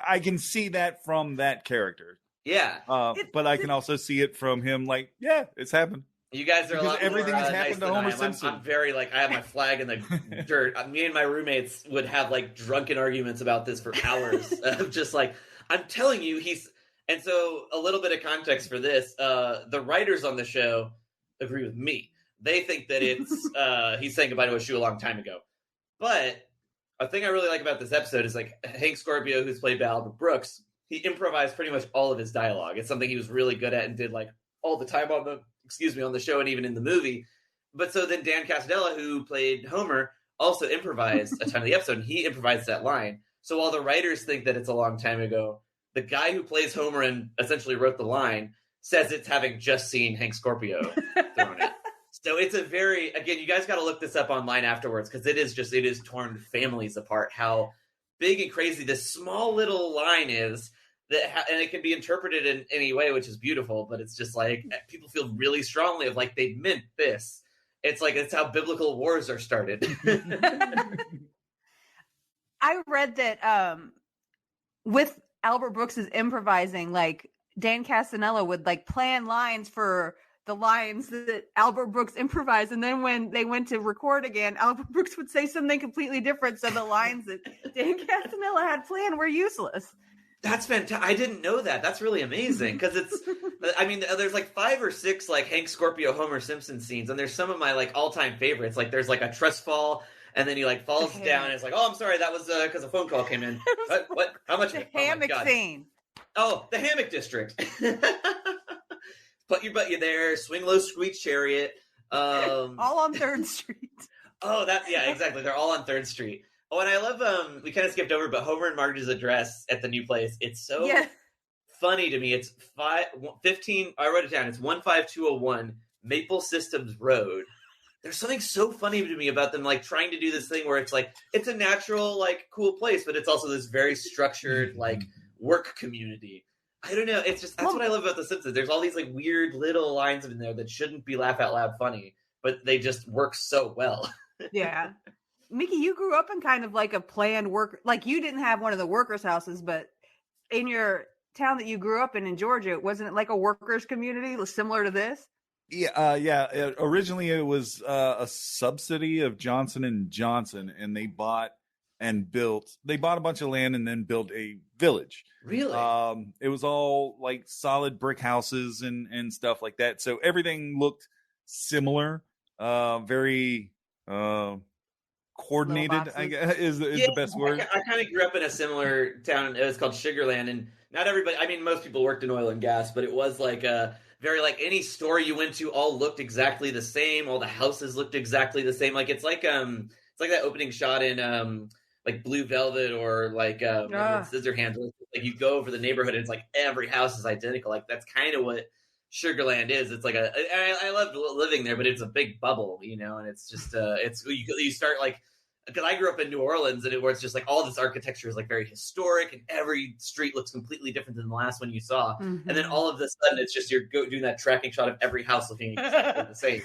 I can see that from that character. Yeah. But I can also see it from him like, yeah, it's happened. You guys are because a lot everything more, has happened nice to Homer than Simpson. I'm very like I have my flag in the dirt. Me and my roommates would have like drunken arguments about this for hours. Of just like I'm telling you, and so a little bit of context for this. The writers on the show agree with me. They think that it's he's saying goodbye to a shoe a long time ago. But a thing I really like about this episode is like Hank Scorpio, who's played by Albert Brooks, he improvised pretty much all of his dialogue. It's something he was really good at and did like all the time on the show and even in the movie. But so then Dan Castellaneta, who played Homer, also improvised a ton of the episode, and he improvised that line. So while the writers think that it's a long time ago, the guy who plays Homer and essentially wrote the line says it's having just seen Hank Scorpio throwing it. So it's a very, again, you guys got to look this up online afterwards because it is torn families apart how big and crazy this small little line is and it can be interpreted in any way, which is beautiful, but it's just like people feel really strongly of like they meant this. It's like it's how biblical wars are started. I read that with Albert Brooks's improvising, like Dan Castanella would like plan lines for the lines that Albert Brooks improvised, and then when they went to record again, Albert Brooks would say something completely different, so the lines that Dan Castanella had planned were useless. That's fantastic. I didn't know that. That's really amazing because it's. I mean, there's like 5 or 6 like Hank Scorpio, Homer Simpson scenes, and there's some of my like all-time favorites. Like there's like a trust fall, and then he like falls down, and it's like, oh, I'm sorry, that was because a phone call came in. What? How much? The hammock scene. Oh, the Hammock District. Put your butt there. Swing low, squeak chariot. All on 3rd Street. Oh, exactly. They're all on 3rd Street. Oh, and I love, we kind of skipped over, but Homer and Marge's address at the new place. It's so funny to me. It's 15, I wrote it down. It's 15201 Maple Systems Road. There's something so funny to me about them, like, trying to do this thing where it's like, it's a natural, like, cool place, but it's also this very structured, like, work community. I don't know. It's just, that's what I love about The Simpsons. There's all these, like, weird little lines in there that shouldn't be laugh out loud funny, but they just work so well. Yeah. Mickey, you grew up in kind of like a planned work, like you didn't have one of the workers' houses, but in your town that you grew up in Georgia, wasn't it like a workers' community similar to this? Yeah. Originally, it was a subsidy of Johnson & Johnson, and they bought a bunch of land and then built a village. Really? It was all like solid brick houses and stuff like that. So everything looked similar, very coordinated, I guess is the best word. I kind of grew up in a similar town. It was called Sugarland, and not everybody, I mean, most people worked in oil and gas, but it was like very like any store you went to all looked exactly the same. All the houses looked exactly the same. Like it's like that opening shot in like Blue Velvet or like Scissorhands. Like you go over the neighborhood and it's like every house is identical. Like that's kind of what Sugarland is. It's like I loved living there, but it's a big bubble, you know, and it's just it's you start like, because I grew up in New Orleans and where it's just like all this architecture is like very historic and every street looks completely different than the last one you saw. Mm-hmm. And then all of a sudden it's just you're doing that tracking shot of every house looking exactly the same.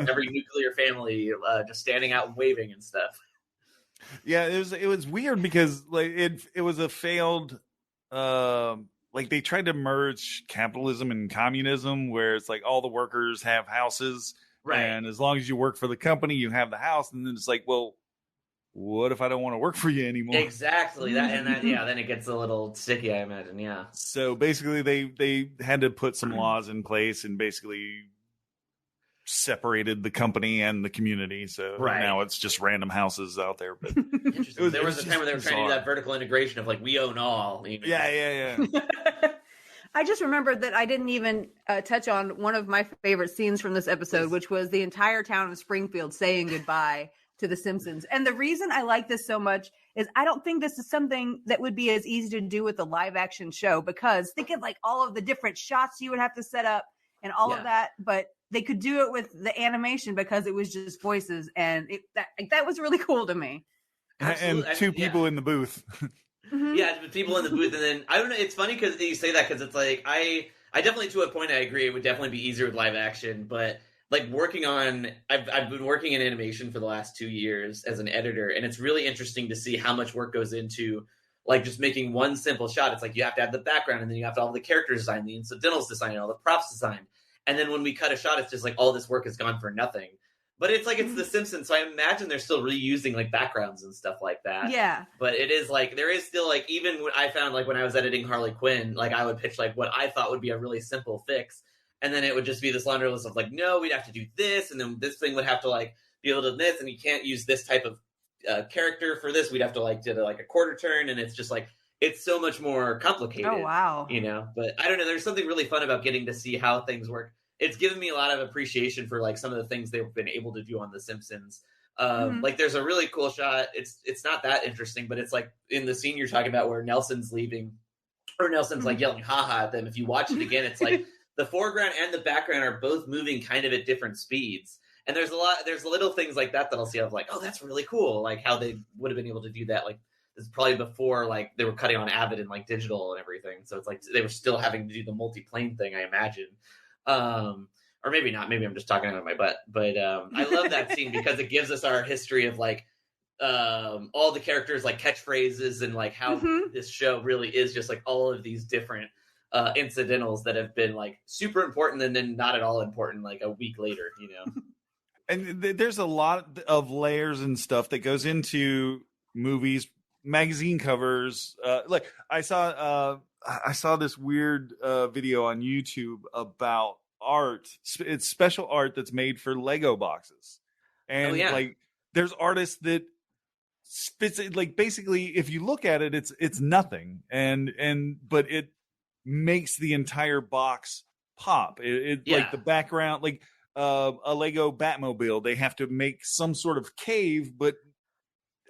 Every nuclear family just standing out and waving and stuff. Yeah, it was weird because like it was a failed like they tried to merge capitalism and communism where it's like all the workers have houses, right? And as long as you work for the company, you have the house. And then it's like, well, what if I don't want to work for you anymore? Exactly. Then it gets a little sticky, I imagine. Yeah. So basically they had to put some laws in place and basically separated the company and the community. So now it's just random houses out there. But there was a time when they were trying to do that vertical integration of like, we own all. You know? Yeah. I just remembered that I didn't even touch on one of my favorite scenes from this episode, which was the entire town of Springfield saying goodbye to the Simpsons. And the reason I like this so much is I don't think this is something that would be as easy to do with a live action show, because think of like all of the different shots you would have to set up and all of that, but they could do it with the animation because it was just voices, and that was really cool to me. Absolutely. And two people in the booth. Mm-hmm. Yeah, people in the booth, and then I don't know. It's funny because you say that because it's like I definitely, to a point, I agree. It would definitely be easier with live action, but like I've been working in animation for the last 2 years as an editor, and it's really interesting to see how much work goes into like just making one simple shot. It's like you have to have the background, and then you have to have all the characters designed, the incidentals designed, all the props designed, and then when we cut a shot, it's just like all this work has gone for nothing. But it's like, it's The Simpsons, so I imagine they're still reusing, like, backgrounds and stuff like that. Yeah. But it is, like, there is still, like, even when I found, like, when I was editing Harley Quinn, like, I would pitch, like, what I thought would be a really simple fix, and then it would just be this laundry list of, like, no, we'd have to do this, and then this thing would have to, like, be able to do this, and you can't use this type of character for this. We'd have to, like, do, like, a quarter turn, and it's just, like, it's so much more complicated. Oh, wow. You know? But I don't know, there's something really fun about getting to see how things work. It's given me a lot of appreciation for like some of the things they've been able to do on The Simpsons. Like there's a really cool shot. It's not that interesting, but it's like in the scene you're talking about where Nelson's leaving, or Nelson's like yelling "haha" at them. If you watch it again, it's like the foreground and the background are both moving kind of at different speeds. And there's little things like that I'll see. I'm like, oh, that's really cool. Like how they would have been able to do that. Like This is probably before like they were cutting on Avid and like digital and everything. So it's like they were still having to do the multi-plane thing, I imagine. Or maybe not. Maybe I'm just talking out of my butt. But I love that scene because it gives us our history of like all the characters like catchphrases and like how this show really is just like all of these different incidentals that have been like super important and then not at all important like a week later, you know. And there's a lot of layers and stuff that goes into movies, magazine covers. Like I saw this weird video on YouTube about art. It's special art that's made for Lego boxes, and like there's artists that spits it, like basically if you look at it, it's nothing, but it makes the entire box pop. It like the background, like a Lego Batmobile, they have to make some sort of cave, but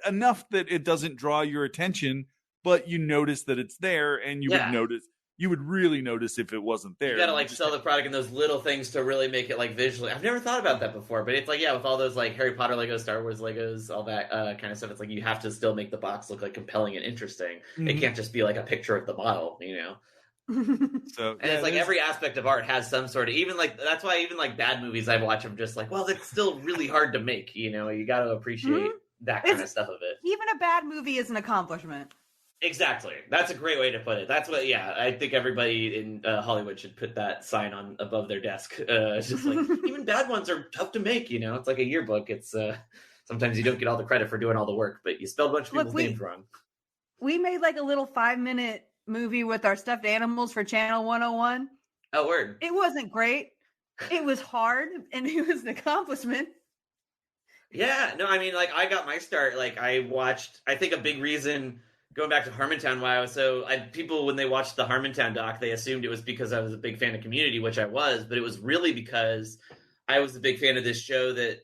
enough that it doesn't draw your attention, but you notice that it's there, and you would really notice if it wasn't there. You gotta like sell the product in those little things to really make it like visually. I've never thought about that before, but it's like, with all those like Harry Potter Legos, Star Wars Legos, all that kind of stuff. It's like you have to still make the box look like compelling and interesting. It can't just be like a picture of the model, you know? So and it's like every aspect of art has some sort of, even like, that's why even like bad movies I watch, I'm just like, well, it's still really hard to make, you know? You gotta appreciate that kind of stuff of it. Even a bad movie is an accomplishment. Exactly. That's a great way to put it. That's what, I think everybody in Hollywood should put that sign on above their desk. It's just like, even bad ones are tough to make, you know? It's like a yearbook. It's sometimes you don't get all the credit for doing all the work, but you spelled a bunch of people's names wrong. We made like a little 5-minute movie with our stuffed animals for Channel 101. Oh, word. It wasn't great. It was hard, and it was an accomplishment. Yeah, no, I mean, like, I got my start. Like, I think a big reason, going back to Harmontown, people, when they watched the Harmontown doc, they assumed it was because I was a big fan of Community, which I was, but it was really because I was a big fan of this show that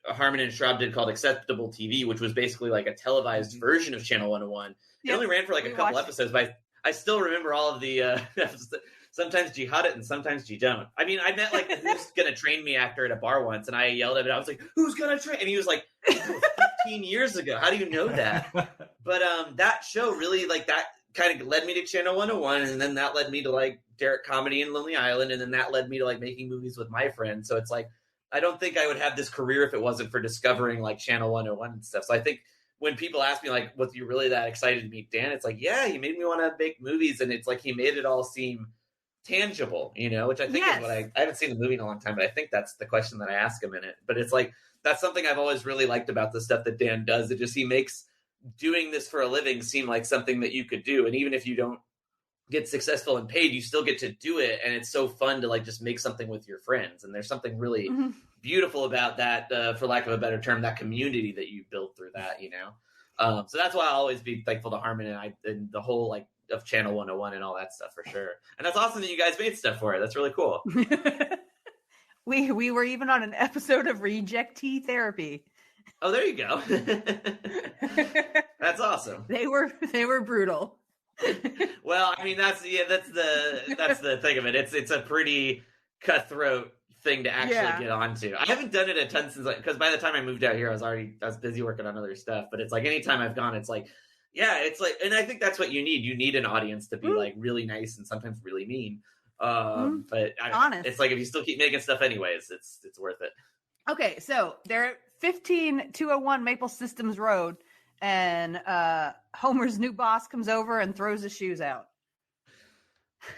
Harmon and Schraub did called Acceptable TV, which was basically like a televised version of Channel 101. It only ran for like a couple episodes, but I still remember all of the sometimes you had it and sometimes you don't. I mean, I met like who's gonna train me actor at a bar once, and I yelled at him. I was like, "Who's gonna train?" And he was like, 15 years ago. How do you know that? But that show really, like, that kind of led me to Channel 101, and then that led me to like Derek Comedy and Lonely Island, and then that led me to like making movies with my friends. So it's like, I don't think I would have this career if it wasn't for discovering like Channel 101 and stuff. So I think when people ask me like, was you really that excited to meet Dan? It's like, yeah, he made me want to make movies, and it's like he made it all seem tangible, you know, which I think is what I haven't seen the movie in a long time, but I think that's the question that I ask him in it. But it's like, that's something I've always really liked about the stuff that Dan does. It just, he makes doing this for a living seem like something that you could do. And even if you don't get successful and paid, you still get to do it. And it's so fun to like just make something with your friends. And there's something really beautiful about that, for lack of a better term, that community that you build through that, you know? So that's why I'll always be thankful to Harmon and the whole like of Channel 101 and all that stuff for sure. And that's awesome that you guys made stuff for it. That's really cool. We were even on an episode of Rejectee Therapy. Oh, there you go. That's awesome. They were brutal. Well, I mean, that's the thing of it. It's a pretty cutthroat thing to actually get onto. I haven't done it a ton since, because by the time I moved out here, I was busy working on other stuff. But it's like anytime I've gone, it's like, it's like, and I think that's what you need. You need an audience to be like really nice and sometimes really mean. But honest. It's like if you still keep making stuff anyways, it's worth it. Okay, so they're 15201 Maple Systems Road, and Homer's new boss comes over and throws his shoes out.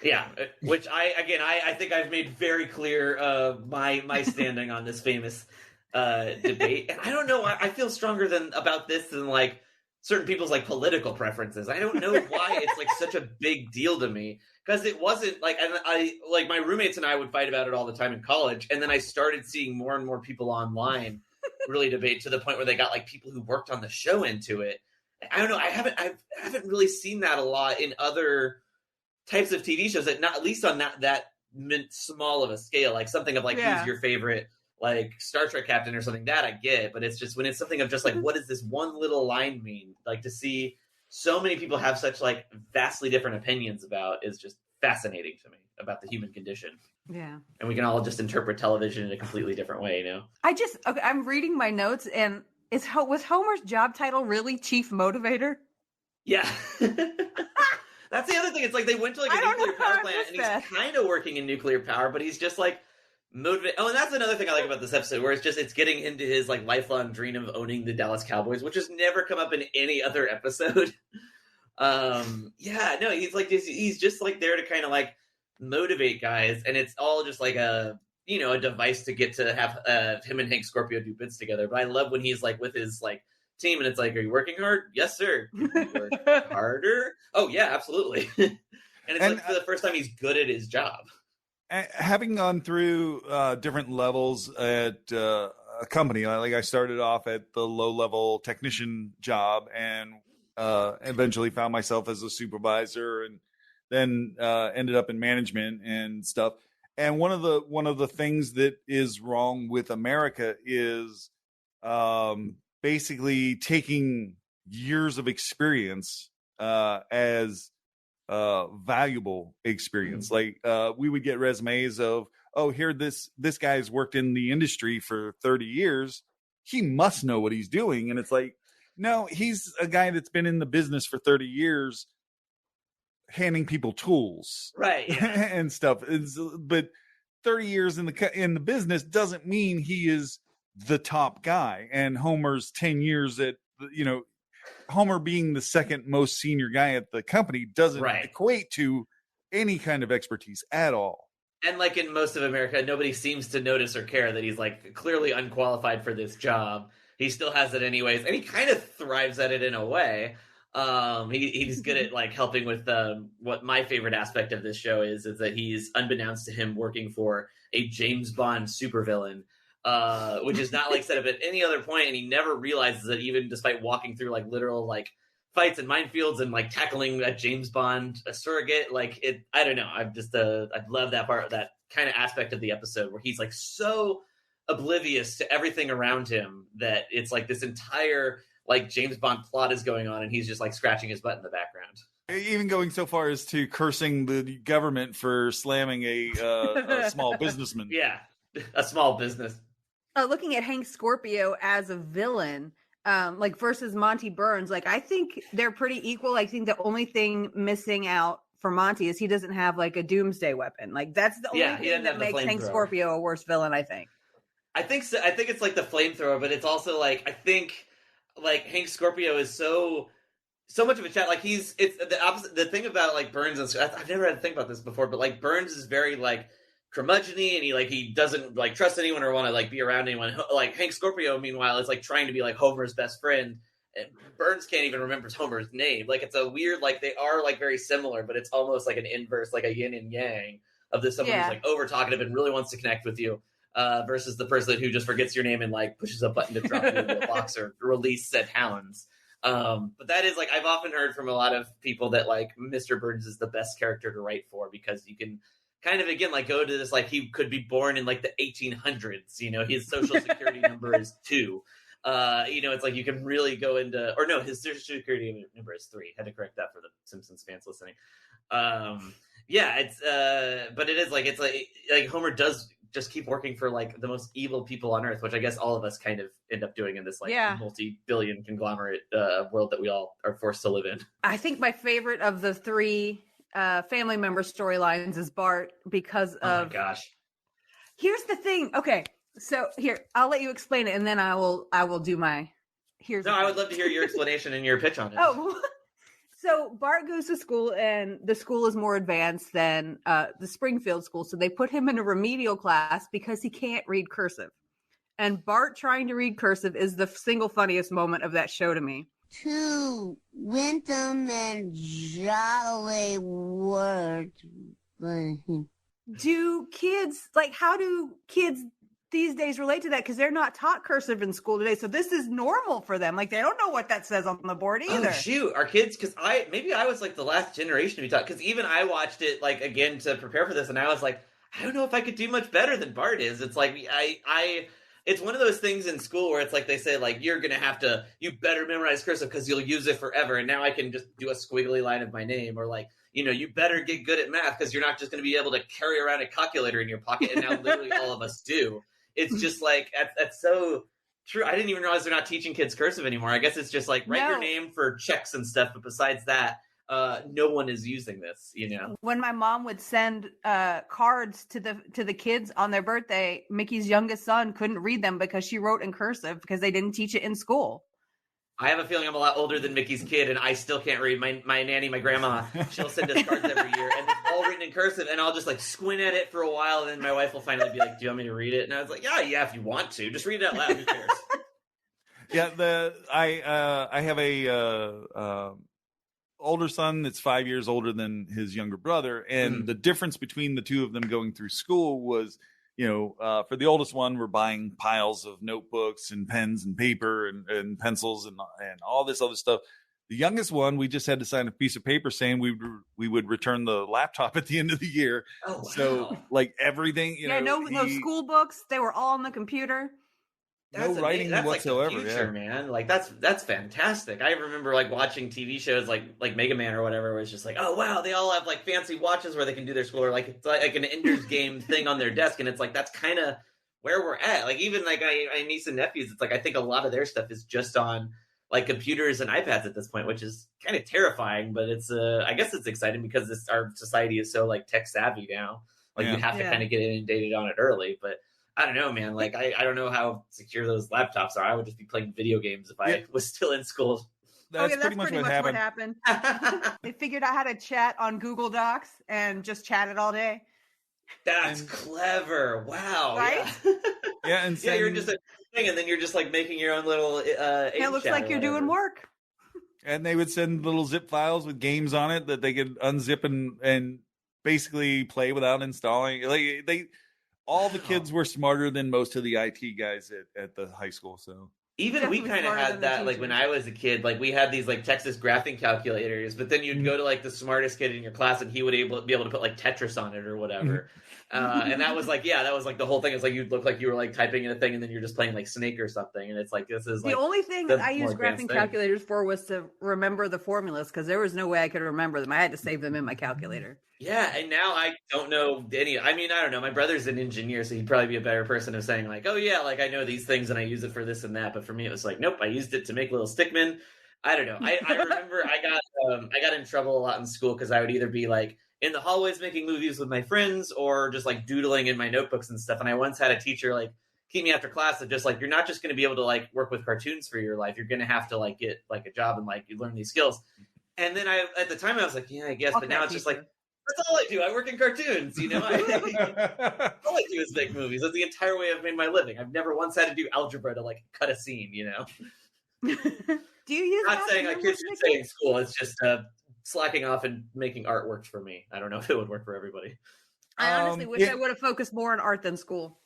Yeah, which I think I've made very clear my standing on this famous debate. And I don't know, I feel stronger about this than like certain people's like political preferences. I don't know why it's like such a big deal to me, because it wasn't like, and I like my roommates and I would fight about it all the time in college, and then I started seeing more and more people online really debate to the point where they got like people who worked on the show into it. I don't know. I haven't really seen that a lot in other types of TV shows, that not at least on that small of a scale, like something of like who's your favorite like Star Trek captain or something, that I get. But it's just when it's something of just like, what does this one little line mean? Like, to see so many people have such like vastly different opinions about is just fascinating to me, about the human condition. Yeah. And we can all just interpret television in a completely different way, you know? I'm reading my notes, and was Homer's job title really Chief Motivator? Yeah. That's the other thing. It's like they went to like a nuclear power plant and he's kind of working in nuclear power, but he's just like motivated. Oh, and that's another thing I like about this episode, where it's getting into his like lifelong dream of owning the Dallas Cowboys, which has never come up in any other episode. Yeah, no, he's just like there to kind of like motivate guys, and it's all just like a device to get to have him and Hank Scorpio do bits together. But I love when he's like with his like team, and it's like, are you working hard? Yes, sir. Can you work harder? Oh yeah, absolutely. And it's like for the first time he's good at his job. Having gone through different levels at a company, like I started off at the low-level technician job, and eventually found myself as a supervisor, and then ended up in management and stuff. And one of the things that is wrong with America is basically taking years of experience as valuable experience. Like we would get resumes of, oh, here this guy's worked in the industry for 30 years. He must know what he's doing. And it's like, no, he's a guy that's been in the business for 30 years handing people tools. Right. Yeah. And stuff. But 30 years in the business doesn't mean he is the top guy. And Homer's 10 years at, Homer being the second most senior guy at the company doesn't equate to any kind of expertise at all. And like in most of America, nobody seems to notice or care that he's like clearly unqualified for this job. He still has it anyways, and he kind of thrives at it in a way. He's good at like helping with what my favorite aspect of this show is that he's, unbeknownst to him, working for a James Bond supervillain, which is not like set up at any other point, and he never realizes that even despite walking through like literal like fights and minefields and like tackling a James Bond, a surrogate, like it. I don't know. I'm just I love that part, that kind of aspect of the episode where he's like so oblivious to everything around him that it's like this entire like James Bond plot is going on, and he's just like scratching his butt in the background. Even going so far as to cursing the government for slamming a small businessman. Yeah, a small business. Looking at Hank Scorpio as a villain, like versus Monty Burns, like I think they're pretty equal. I think the only thing missing out for Monty is he doesn't have like a doomsday weapon. Like that's the only thing that makes Hank Scorpio a worse villain, I think. I think so. I think it's like the flamethrower, but it's also like I think like Hank Scorpio is so much of a chat. Like it's the opposite. The thing about like Burns, and I've never had to think about this before, but like Burns is very like curmudgeon-y, and he doesn't like trust anyone or want to like be around anyone. Like Hank Scorpio, meanwhile, is like trying to be like Homer's best friend, and Burns can't even remember Homer's name. Like it's a weird, like they are like very similar, but it's almost like an inverse, like a yin and yang of this someone who's like over talkative and really wants to connect with you. Versus the person who just forgets your name and like pushes a button to drop you into a box or release said hounds. But that is like, I've often heard from a lot of people that like Mr. Burns is the best character to write for, because you can kind of, again, like go to this, like he could be born in like the 1800s, his social security number is 2. It's like you can really go into, or no, his social security number is 3. Had to correct that for the Simpsons fans listening. But it is like, it's like Homer does just keep working for like the most evil people on earth, which I guess all of us kind of end up doing in this like multi-billion conglomerate world that we all are forced to live in. I think my favorite of the 3 family member storylines is Bart, because of, oh my gosh. Here's the thing. Okay. So here, I'll let you explain it, and then I will do my, I would love to hear your explanation and your pitch on it. Oh, so Bart goes to school, and the school is more advanced than the Springfield school. So they put him in a remedial class because he can't read cursive. And Bart trying to read cursive is the single funniest moment of that show to me. 2 Wyndham and Jolly words. How do kids these days relate to that? Because they're not taught cursive in school today, so this is normal for them. Like they don't know what that says on the board either. Oh shoot, our kids, because I was like the last generation to be taught, because even I watched it like again to prepare for this, and I was like, I don't know if I could do much better than Bart is. It's like it's one of those things in school where it's like they say like you better memorize cursive because you'll use it forever, and now I can just do a squiggly line of my name, or like you better get good at math because you're not just going to be able to carry around a calculator in your pocket, and now literally all of us do. It's just like that's so True. I didn't even realize they're not teaching kids cursive anymore. I guess it's just like write your name for checks and stuff. But besides that, no one is using this, you know. When my mom would send cards to the kids on their birthday, Mickey's youngest son couldn't read them because she wrote in cursive because they didn't teach it in school. I have a feeling I'm a lot older than Mickey's kid, and I still can't read. My nanny, my grandma, she'll send us cards every year, and it's all written in cursive, and I'll just like squint at it for a while, and then my wife will finally be like, "Do you want me to read it?" And I was like, "Yeah, if you want to, just read it out loud. Who cares?" Yeah, I have a older son that's 5 years older than his younger brother, and the difference between the two of them going through school was, for the oldest one, we're buying piles of notebooks and pens and paper and pencils and all this other stuff. The youngest one, we just had to sign a piece of paper saying we would return the laptop at the end of the year. Oh, wow. So like everything, no school books. They were all on the computer. No writing whatsoever. Like the future, man. Like that's fantastic. I remember like watching TV shows like Mega Man or whatever, where it's just like, oh wow, they all have like fancy watches where they can do their school, or like it's like an Ender's Game thing on their desk, and it's like that's kind of where we're at. Like even like my niece and nephews, it's like I think a lot of their stuff is just on like computers and iPads at this point, which is kind of terrifying, but it's I guess it's exciting because our society is so like tech savvy now. Like you have to kind of get inundated on it early, but I don't know, man. Like, I don't know how secure those laptops are. I would just be playing video games if I was still in school. That's pretty much what happened. They figured out how to chat on Google Docs and just chat it all day. That's clever. Wow. Right? Yeah. And you're just a thing, and then you're just like making your own little it looks like you're doing work. And they would send little zip files with games on it that they could unzip and basically play without installing. Like all the kids were smarter than most of the IT guys at the high school. So even we kind of had that, like when I was a kid, like we had these like Texas graphing calculators, but then you'd go to like the smartest kid in your class and he would be able to put like Tetris on it or whatever. And that was like, that was like the whole thing. It's like you'd look like you were like typing in a thing and then you're just playing like Snake or something. And it's like, this is the only thing I used graphing calculators for was to remember the formulas, because there was no way I could remember them. I had to save them in my calculator. Yeah, and now I don't know any. I mean, I don't know. My brother's an engineer, so he'd probably be a better person of saying like, "Oh yeah, like I know these things and I use it for this and that." But for me, it was like, nope, I used it to make little stickmen. I don't know. I remember I got in trouble a lot in school because I would either be like in the hallways making movies with my friends or just like doodling in my notebooks and stuff. And I once had a teacher like keep me after class that just like, you're not just going to be able to like work with cartoons for your life. You're going to have to like get like a job and like you learn these skills. And then at the time I was like, yeah, I guess. But now it's just like, that's all I do. I work in cartoons, you know. All I do is make movies. That's the entire way I've made my living. I've never once had to do algebra to like cut a scene, you know. Do you use? I'm not saying like kids should stay in school. It's just slacking off and making art works for me. I don't know if it would work for everybody. I honestly wish I would have focused more on art than school.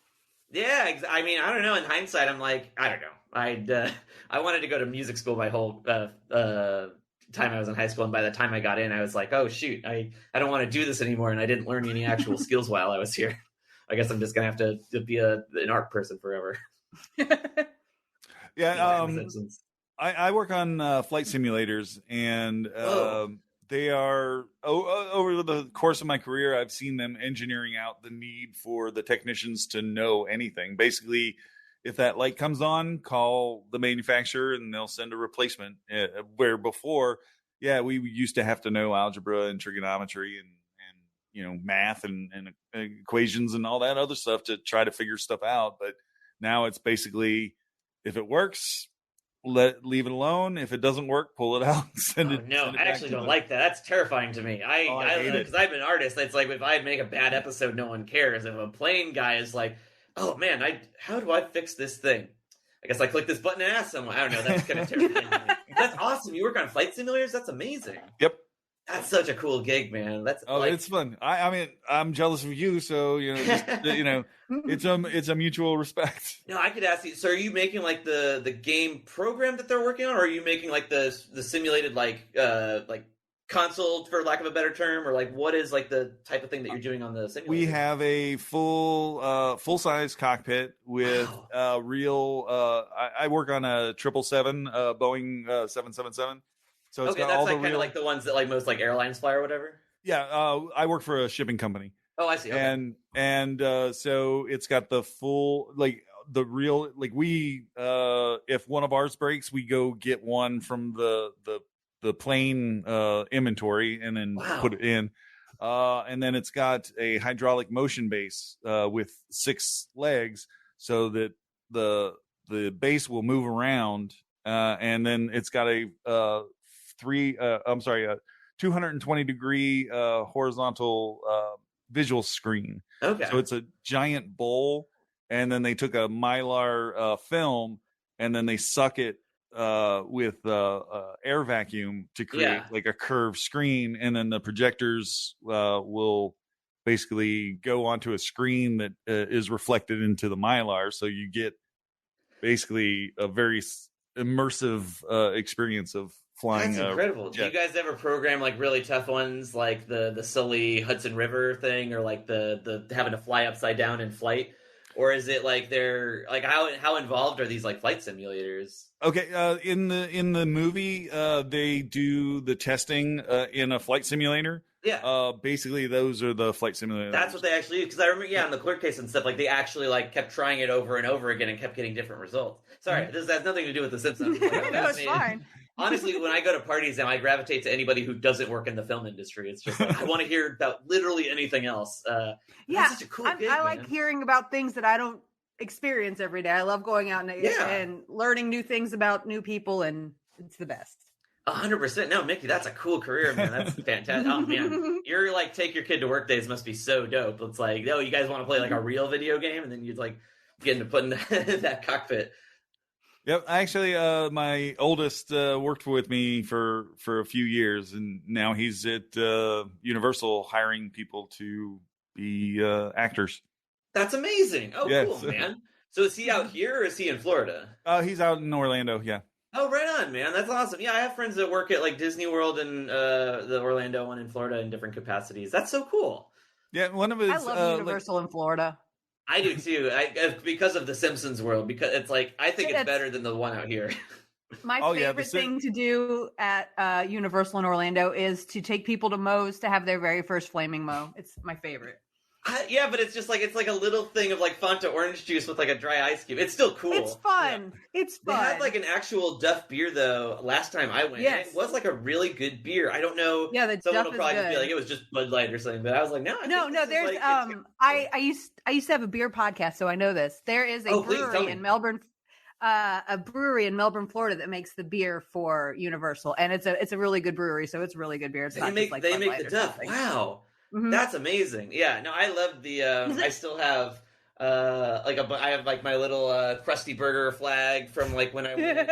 Yeah, I mean, I don't know. In hindsight, I'm like, I don't know. I wanted to go to music school my whole time I was in high school, and by the time I got in, I was like, oh shoot, I don't want to do this anymore, and I didn't learn any actual skills while I was here. I guess I'm just gonna have to be an art person forever. Yeah, I work on flight simulators, and they are over the course of my career, I've seen them engineering out the need for the technicians to know anything. Basically, if that light comes on, call the manufacturer and they'll send a replacement. Where before, we used to have to know algebra and trigonometry and math and equations and all that other stuff to try to figure stuff out. But now it's basically, if it works, leave it alone. If it doesn't work, pull it out and send it. No, I actually don't like that. That's terrifying to me. I hate it because I'm an artist. It's like if I make a bad episode, no one cares. If a plain guy is like, oh man, how do I fix this thing? I guess I click this button and ask someone. I don't know. That's kind of terrifying to me. That's awesome. You work on flight simulators? That's amazing. Yep. That's such a cool gig, man. That's it's fun. I mean, I'm jealous of you, so it's a mutual respect. No, I could ask you. So, are you making like the game program that they're working on, or are you making like the simulated like console, for lack of a better term, or like what is like the type of thing that you're doing on the simulator? We have a full size cockpit with real. I work on a 777 Boeing 777. So it's got that's all like the kind of like the ones that like most like airlines fly or whatever. Yeah, I work for a shipping company. Oh, I see. Okay. And so it's got the full, like the real, like we if one of ours breaks, we go get one from the plain inventory and then put it in. And then it's got a hydraulic motion base with 6 legs, so that the base will move around. And then it's got a 220 degree horizontal visual screen. Okay. So it's a giant bowl, and then they took a Mylar film, and then they suck it with air vacuum to create like a curved screen, and then the projectors will basically go onto a screen that is reflected into the Mylar, so you get basically a very immersive experience of flying. That's incredible. Do you guys ever program like really tough ones, like the Sully Hudson River thing, or like the having to fly upside down in flight? Or is it like they're like how involved are these like flight simulators? Okay, in the movie, they do the testing in a flight simulator. Yeah. Basically, those are the flight simulators. That's what they actually do. Because I remember, in the clerk case and stuff, like they actually like kept trying it over and over again and kept getting different results. Sorry, this has nothing to do with The Simpsons. No, it's fine. Honestly, when I go to parties now, I gravitate to anybody who doesn't work in the film industry. It's just like, I want to hear about literally anything else. That's such a cool gig, I like hearing about things that I don't experience every day. I love going out and learning new things about new people, and it's the best. 100%. No, Mickey, that's a cool career, man. That's fantastic. Oh, man. Your like take your kid to work days must be so dope. It's like, oh, you guys want to play like a real video game, and then you'd like get into putting that cockpit. Yep, actually, my oldest worked with me for a few years, and now he's at Universal hiring people to be actors. That's amazing. Oh, yes. Cool, man. So is he out here or is he in Florida? He's out in Orlando, yeah. Oh, right on, man. That's awesome. Yeah, I have friends that work at like Disney World and the Orlando one in Florida in different capacities. That's so cool. Yeah, one of his. I love Universal in Florida. I do too. Because of the Simpsons world, because it's like I think it's better than the one out here. My favorite thing to do at Universal in Orlando is to take people to Moe's to have their very first flaming Moe. It's my favorite. Yeah, but it's just like it's like a little thing of like Fanta orange juice with like a dry ice cube. It's still cool. It's fun. Yeah. It's fun. They had like an actual Duff beer though last time I went. Yes. And it was like a really good beer. I don't know. Yeah, the someone Duff will probably is good. be like it was just Bud Light or something. But I was like, no. There's I used to have a beer podcast, so I know this. There is a brewery in Melbourne. A brewery in Melbourne, Florida, that makes the beer for Universal, and it's a really good brewery. So it's really good beer. It's not just like they make the Duff. Wow. Mm-hmm. That's amazing. Yeah, no, I love the. I still have I have like my little Krusty Burger flag from like when I went.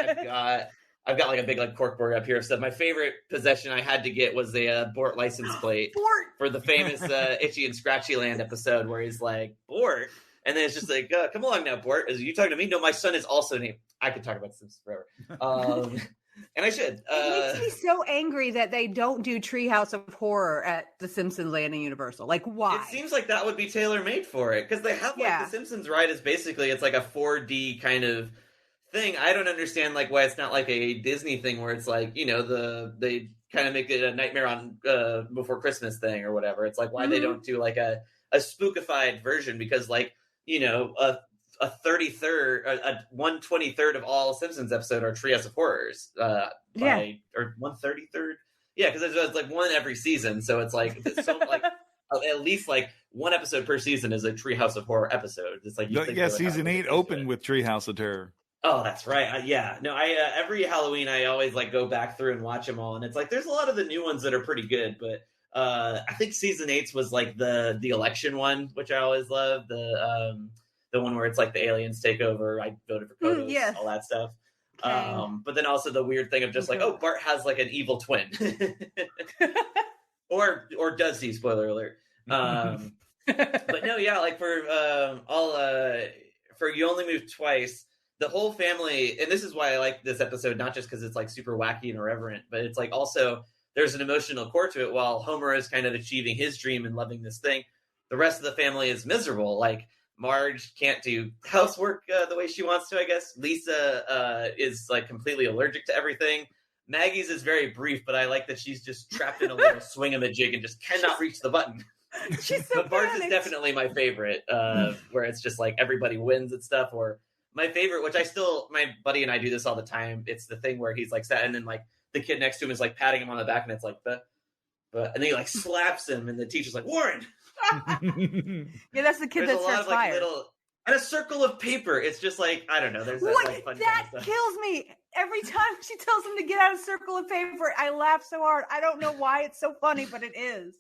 I've got like a big like corkboard up here of stuff. My favorite possession I had to get was a Bort license plate for the famous Itchy and Scratchy Land episode where he's like Bort, and then it's just like come along now, Bort. Is you talking to me? No, my son is also named. I could talk about Simpsons forever. And I should. It makes me so angry that they don't do Treehouse of Horror at the Simpsons Land in Universal. Like, why? It seems like that would be tailor-made for it. Because they have, like, the Simpsons ride is basically, it's like a 4D kind of thing. I don't understand, like, why it's not like a Disney thing where it's like, you know, they kind of make it a Nightmare on Before Christmas thing or whatever. It's like, why they don't do, like, a spookified version? Because, like, you know, a 1/23rd of all Simpsons episode are Treehouse of Horrors. Or 1/33rd. Yeah, because it's like one every season, so it's like at least like one episode per season is a Treehouse of Horror episode. It's like season 8 opened with Treehouse of Terror. Oh, that's right. I every Halloween I always like go back through and watch them all, and it's like there's a lot of the new ones that are pretty good, but I think season 8 was like the election one, which I always love. The one where it's like the aliens take over. I voted for Kodos, all that stuff. Okay. But then also the weird thing of just like, Bart has like an evil twin, or does he? Spoiler alert. But no, yeah, like for You Only Move Twice, the whole family, and this is why I like this episode, not just because it's like super wacky and irreverent, but it's like also there's an emotional core to it. While Homer is kind of achieving his dream and loving this thing, the rest of the family is miserable. Like Marge can't do housework the way she wants to, I guess. Lisa is like completely allergic to everything. Maggie's is very brief, but I like that she's just trapped in a little swing-a-majig and just cannot reach the button. She's so But Marge is definitely my favorite, where it's just like everybody wins and stuff, or My favorite, which my buddy and I do this all the time. It's the thing where he's like sat, and then like the kid next to him is like patting him on the back, and it's like and then he like slaps him, and the teacher's like, Warren. Yeah, that's the kid that starts fire. And a circle of paper. It's just like, I don't know. There's that, like, fun that kind of kills me every time she tells him to get out a circle of paper. I laugh so hard. I don't know why it's so funny, but it is.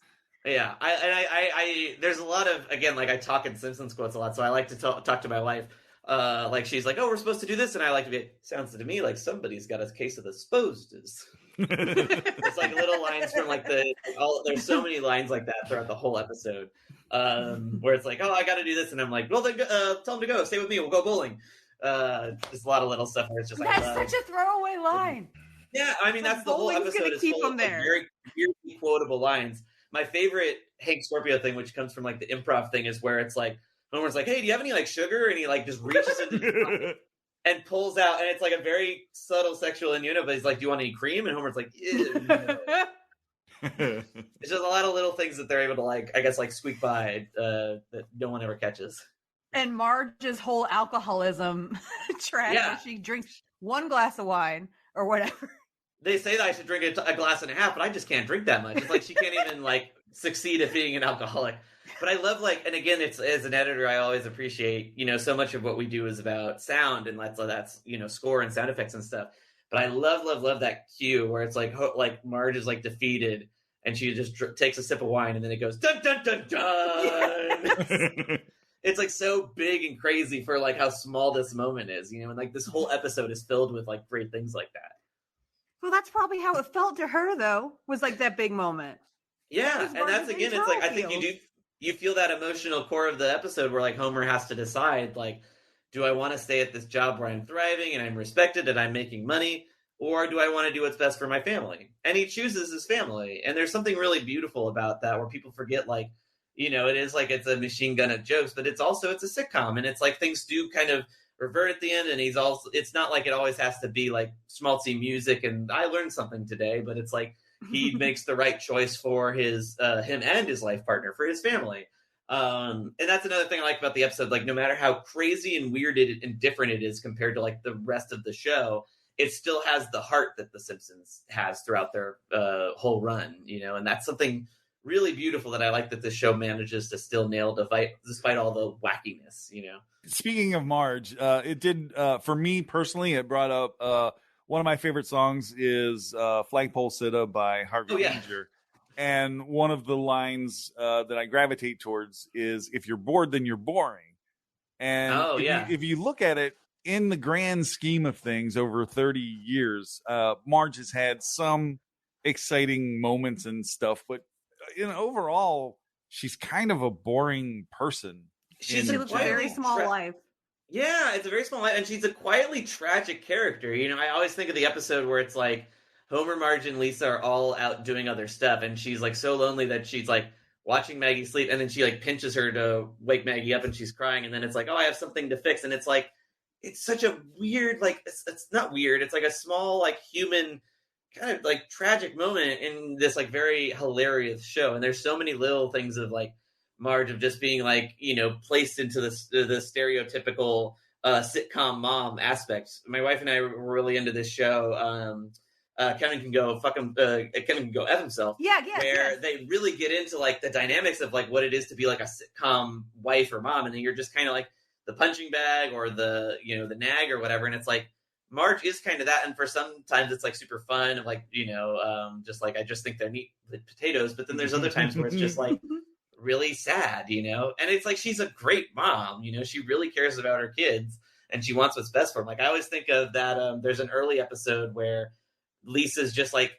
Yeah, I there's a lot of, again, like I talk in Simpsons quotes a lot, so I like to talk to my wife. Like she's like, oh, we're supposed to do this, and I like to be. Sounds to me like somebody's got a case of the sposed. It's like little lines from like there's so many lines like that throughout the whole episode, where it's like, oh, I got to do this, and I'm like, well, then tell them to go, stay with me, we'll go bowling. Just a lot of little stuff where it's just like that's such a throwaway line. Yeah, I mean that's the whole episode is full of very weirdly quotable lines. My favorite Hank Scorpio thing, which comes from like the improv thing, is where it's like Homer's like, hey, do you have any like sugar? And he like just reaches into his pocket and pulls out, and it's like a very subtle sexual innuendo, but he's like, do you want any cream? And Homer's like, ew, no. It's just a lot of little things that they're able to like, I guess, like squeak by that no one ever catches. And Marge's whole alcoholism trash. Yeah. She drinks one glass of wine or whatever. They say that I should drink a glass and a half, but I just can't drink that much. It's like she can't even like succeed at being an alcoholic. But I love, like, and again, it's as an editor, I always appreciate, so much of what we do is about sound, and that's score and sound effects and stuff. But I love that cue where it's like Marge is like defeated, and she just takes a sip of wine, and then it goes dun dun dun dun. It's like so big and crazy for like how small this moment is, and like this whole episode is filled with like great things like that. Well, that's probably how it felt to her, though, was like that big moment. Yeah, and that's, again, it's like, I think you feel that emotional core of the episode where like Homer has to decide, like, do I want to stay at this job where I'm thriving and I'm respected and I'm making money, or do I want to do what's best for my family? And he chooses his family. And there's something really beautiful about that, where people forget, like, it is like it's a machine gun of jokes, but it's a sitcom, and it's like things do kind of revert at the end, and it's not like it always has to be like schmaltzy music and I learned something today, but it's like he makes the right choice for his him and his life partner, for his family. And that's another thing I like about the episode. Like, no matter how crazy and weird and different it is compared to like the rest of the show, it still has the heart that The Simpsons has throughout their whole run, and that's something really beautiful that I like that this show manages to still nail despite all the wackiness, Speaking of Marge, it did, for me personally, it brought up one of my favorite songs is Flagpole Sitta by Harvey Danger. And one of the lines that I gravitate towards is, if you're bored, then you're boring. And if you look at it in the grand scheme of things over 30 years, Marge has had some exciting moments and stuff, but overall, she's kind of a boring person. She's a very small life. Yeah, it's a very small life, and she's a quietly tragic character. I always think of the episode where it's like Homer, Marge, and Lisa are all out doing other stuff, and she's like so lonely that she's like watching Maggie sleep, and then she like pinches her to wake Maggie up, and she's crying, and then it's like, oh, I have something to fix, and it's like, it's such a weird, like, it's not weird, it's like a small, like, human kind of like tragic moment in this like very hilarious show. And there's so many little things of like Marge of just being like, placed into the stereotypical sitcom mom aspects. My wife and I were really into this show. Kevin can go Kevin can go F himself. Yeah. Where they really get into like the dynamics of like what it is to be like a sitcom wife or mom, and then you're just kind of like the punching bag or the the nag or whatever, and it's like Marge is kind of that, and for sometimes it's like super fun, like just like I just think they're neat potatoes, but then there's other times where it's just like really sad, and it's like she's a great mom, she really cares about her kids and she wants what's best for them. Like I always think of that. There's an early episode where Lisa's just like,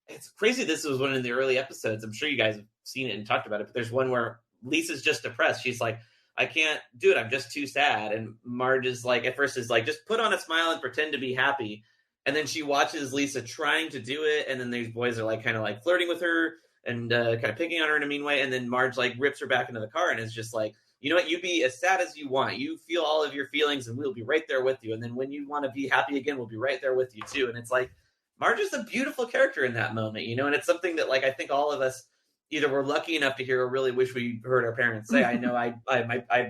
it's crazy. This was one of the early episodes. I'm sure you guys have seen it and talked about it, but there's one where Lisa's just depressed. She's like, I can't do it. I'm just too sad. And Marge is like, at first is like, just put on a smile and pretend to be happy. And then she watches Lisa trying to do it. And then these boys are like, kind of like flirting with her and kind of picking on her in a mean way. And then Marge like rips her back into the car and is just like, you know what? You be as sad as you want. You feel all of your feelings and we'll be right there with you. And then when you want to be happy again, we'll be right there with you too. And it's like, Marge is a beautiful character in that moment, and it's something that like, I think all of us, either we're lucky enough to hear or really wish we heard our parents say. I know I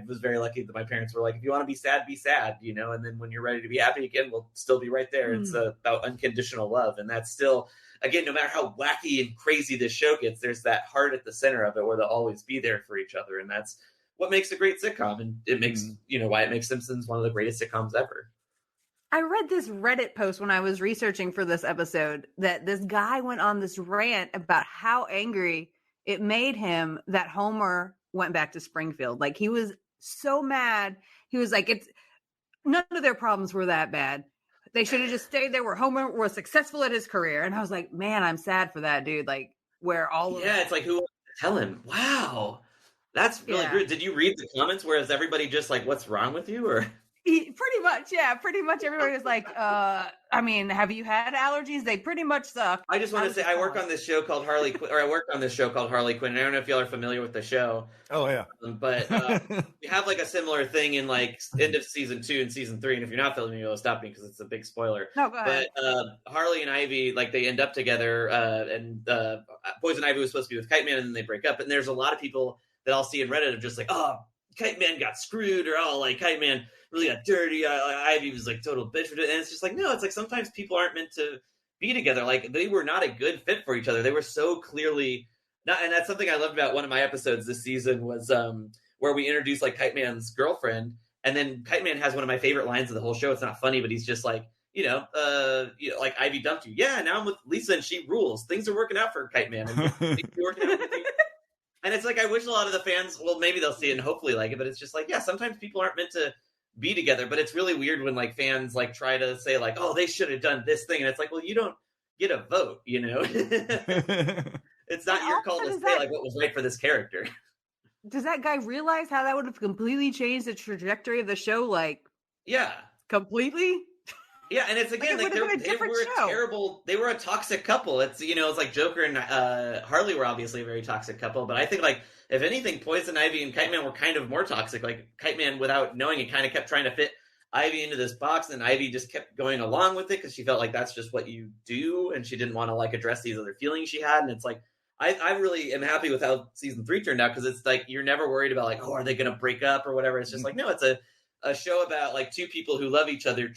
was very lucky that my parents were like, if you want to be sad, you know, and then when you're ready to be happy again, we'll still be right there. It's about unconditional love. And that's still, again, no matter how wacky and crazy this show gets, there's that heart at the center of it where they'll always be there for each other. And that's what makes a great sitcom. And it makes, you know, why it makes Simpsons one of the greatest sitcoms ever. I read this Reddit post when I was researching for this episode that this guy went on this rant about how angry it made him that Homer went back to Springfield. Like, he was so mad. He was like, it's none of their problems were that bad. They should have just stayed there where Homer was successful at his career. And I was like, man, I'm sad for that dude. Like, where all of it's like, who wants to tell him? Wow. That's really good. Did you read the comments? Whereas everybody just like, what's wrong with you? Or pretty much everybody was like, I mean, have you had allergies? They pretty much suck. I just want to say I work on this show called Harley Quinn, or I worked on this show called Harley Quinn. I don't know if y'all are familiar with the show. Oh yeah. But we have like a similar thing in like end of season 2 and season 3. And if you're not familiar, you'll stop me because it's a big spoiler. No, go ahead. But Harley and Ivy, like they end up together, and Poison Ivy was supposed to be with Kite Man, and then they break up. And there's a lot of people that I'll see in Reddit of just like, oh, Kite Man got screwed, or oh, like Kite Man really got dirty. Ivy was like total bitch. And it's just like, no, it's like sometimes people aren't meant to be together. Like they were not a good fit for each other. They were so clearly not. And that's something I loved about one of my episodes this season was where we introduced like Kite Man's girlfriend. And then Kite Man has one of my favorite lines of the whole show. It's not funny, but he's just like, like Ivy dumped you. Yeah, now I'm with Lisa and she rules. Things are working out for Kite Man. And things are working out for you. And it's like, I wish a lot of the fans, well, maybe they'll see it and hopefully like it, but it's just like, yeah, sometimes people aren't meant to be together, but it's really weird when like fans like try to say like, oh, they should have done this thing. And it's like, well, you don't get a vote, you know? It's not your call to say like what was right for this character. Does that guy realize how that would have completely changed the trajectory of the show? Like, yeah, completely. Yeah, and it's again like they were a toxic couple. It's it's like Joker and Harley were obviously a very toxic couple, but I think like if anything, Poison Ivy and Kite Man were kind of more toxic. Like Kite Man, without knowing it, kind of kept trying to fit Ivy into this box, and Ivy just kept going along with it because she felt like that's just what you do, and she didn't want to like address these other feelings she had. And it's like I really am happy with how season 3 turned out because it's like you're never worried about like, oh, are they going to break up or whatever. It's just like, no, it's a show about like two people who love each other,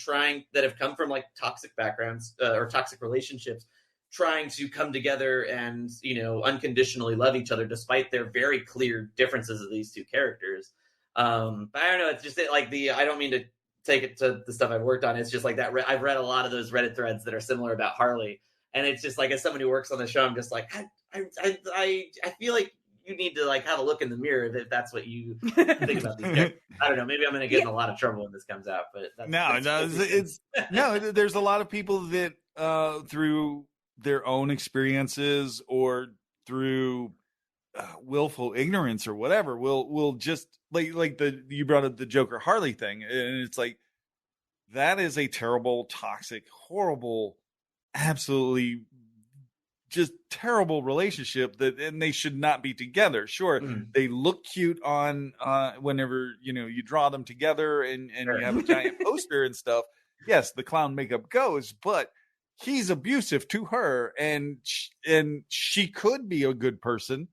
that have come from like toxic backgrounds or toxic relationships, trying to come together and unconditionally love each other despite their very clear differences of these two characters. But I don't know, it's just like I don't mean to take it to the stuff I've worked on. It's just like that. I've read a lot of those Reddit threads that are similar about Harley, and it's just like as someone who works on the show, I'm just like I feel like you need to like have a look in the mirror if that's what you think about these characters. I don't know. Maybe I'm going to get in a lot of trouble when this comes out. But there's a lot of people that through their own experiences or through willful ignorance or whatever will just like you brought up the Joker Harley thing, and it's like that is a terrible, toxic, horrible, absolutely just terrible relationship and they should not be together. Sure, they look cute on whenever you draw them together and you have a giant poster and stuff. Yes, the clown makeup goes, but he's abusive to her, and she could be a good person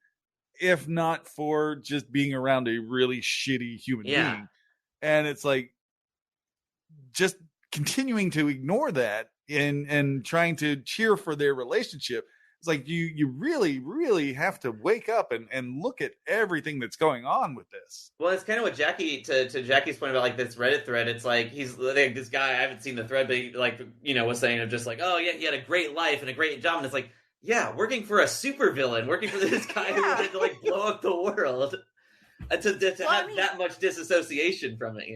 if not for just being around a really shitty human being. And it's like just continuing to ignore that and trying to cheer for their relationship. It's like you really, really have to wake up and look at everything that's going on with this. Well, it's kind of what Jackie, to Jackie's point about like this Reddit thread. It's like he's like this guy. I haven't seen the thread, but he was saying of just like, oh yeah, he had a great life and a great job, and it's like, yeah, working for a supervillain, working for this guy who wanted to like blow up the world, to have that much disassociation from it,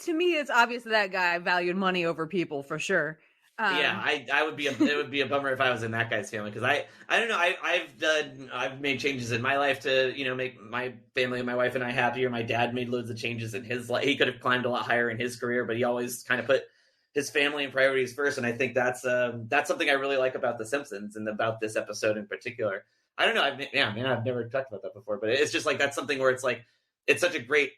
To me, it's obvious that guy valued money over people for sure. I would be. It would be a bummer if I was in that guy's family because I don't know. I've made changes in my life to make my family and my wife and I happier. My dad made loads of changes in his life. He could have climbed a lot higher in his career, but he always kind of put his family and priorities first. And I think that's something I really like about The Simpsons and about this episode in particular. I don't know. I've never talked about that before, but it's just like that's something where it's like it's such a great,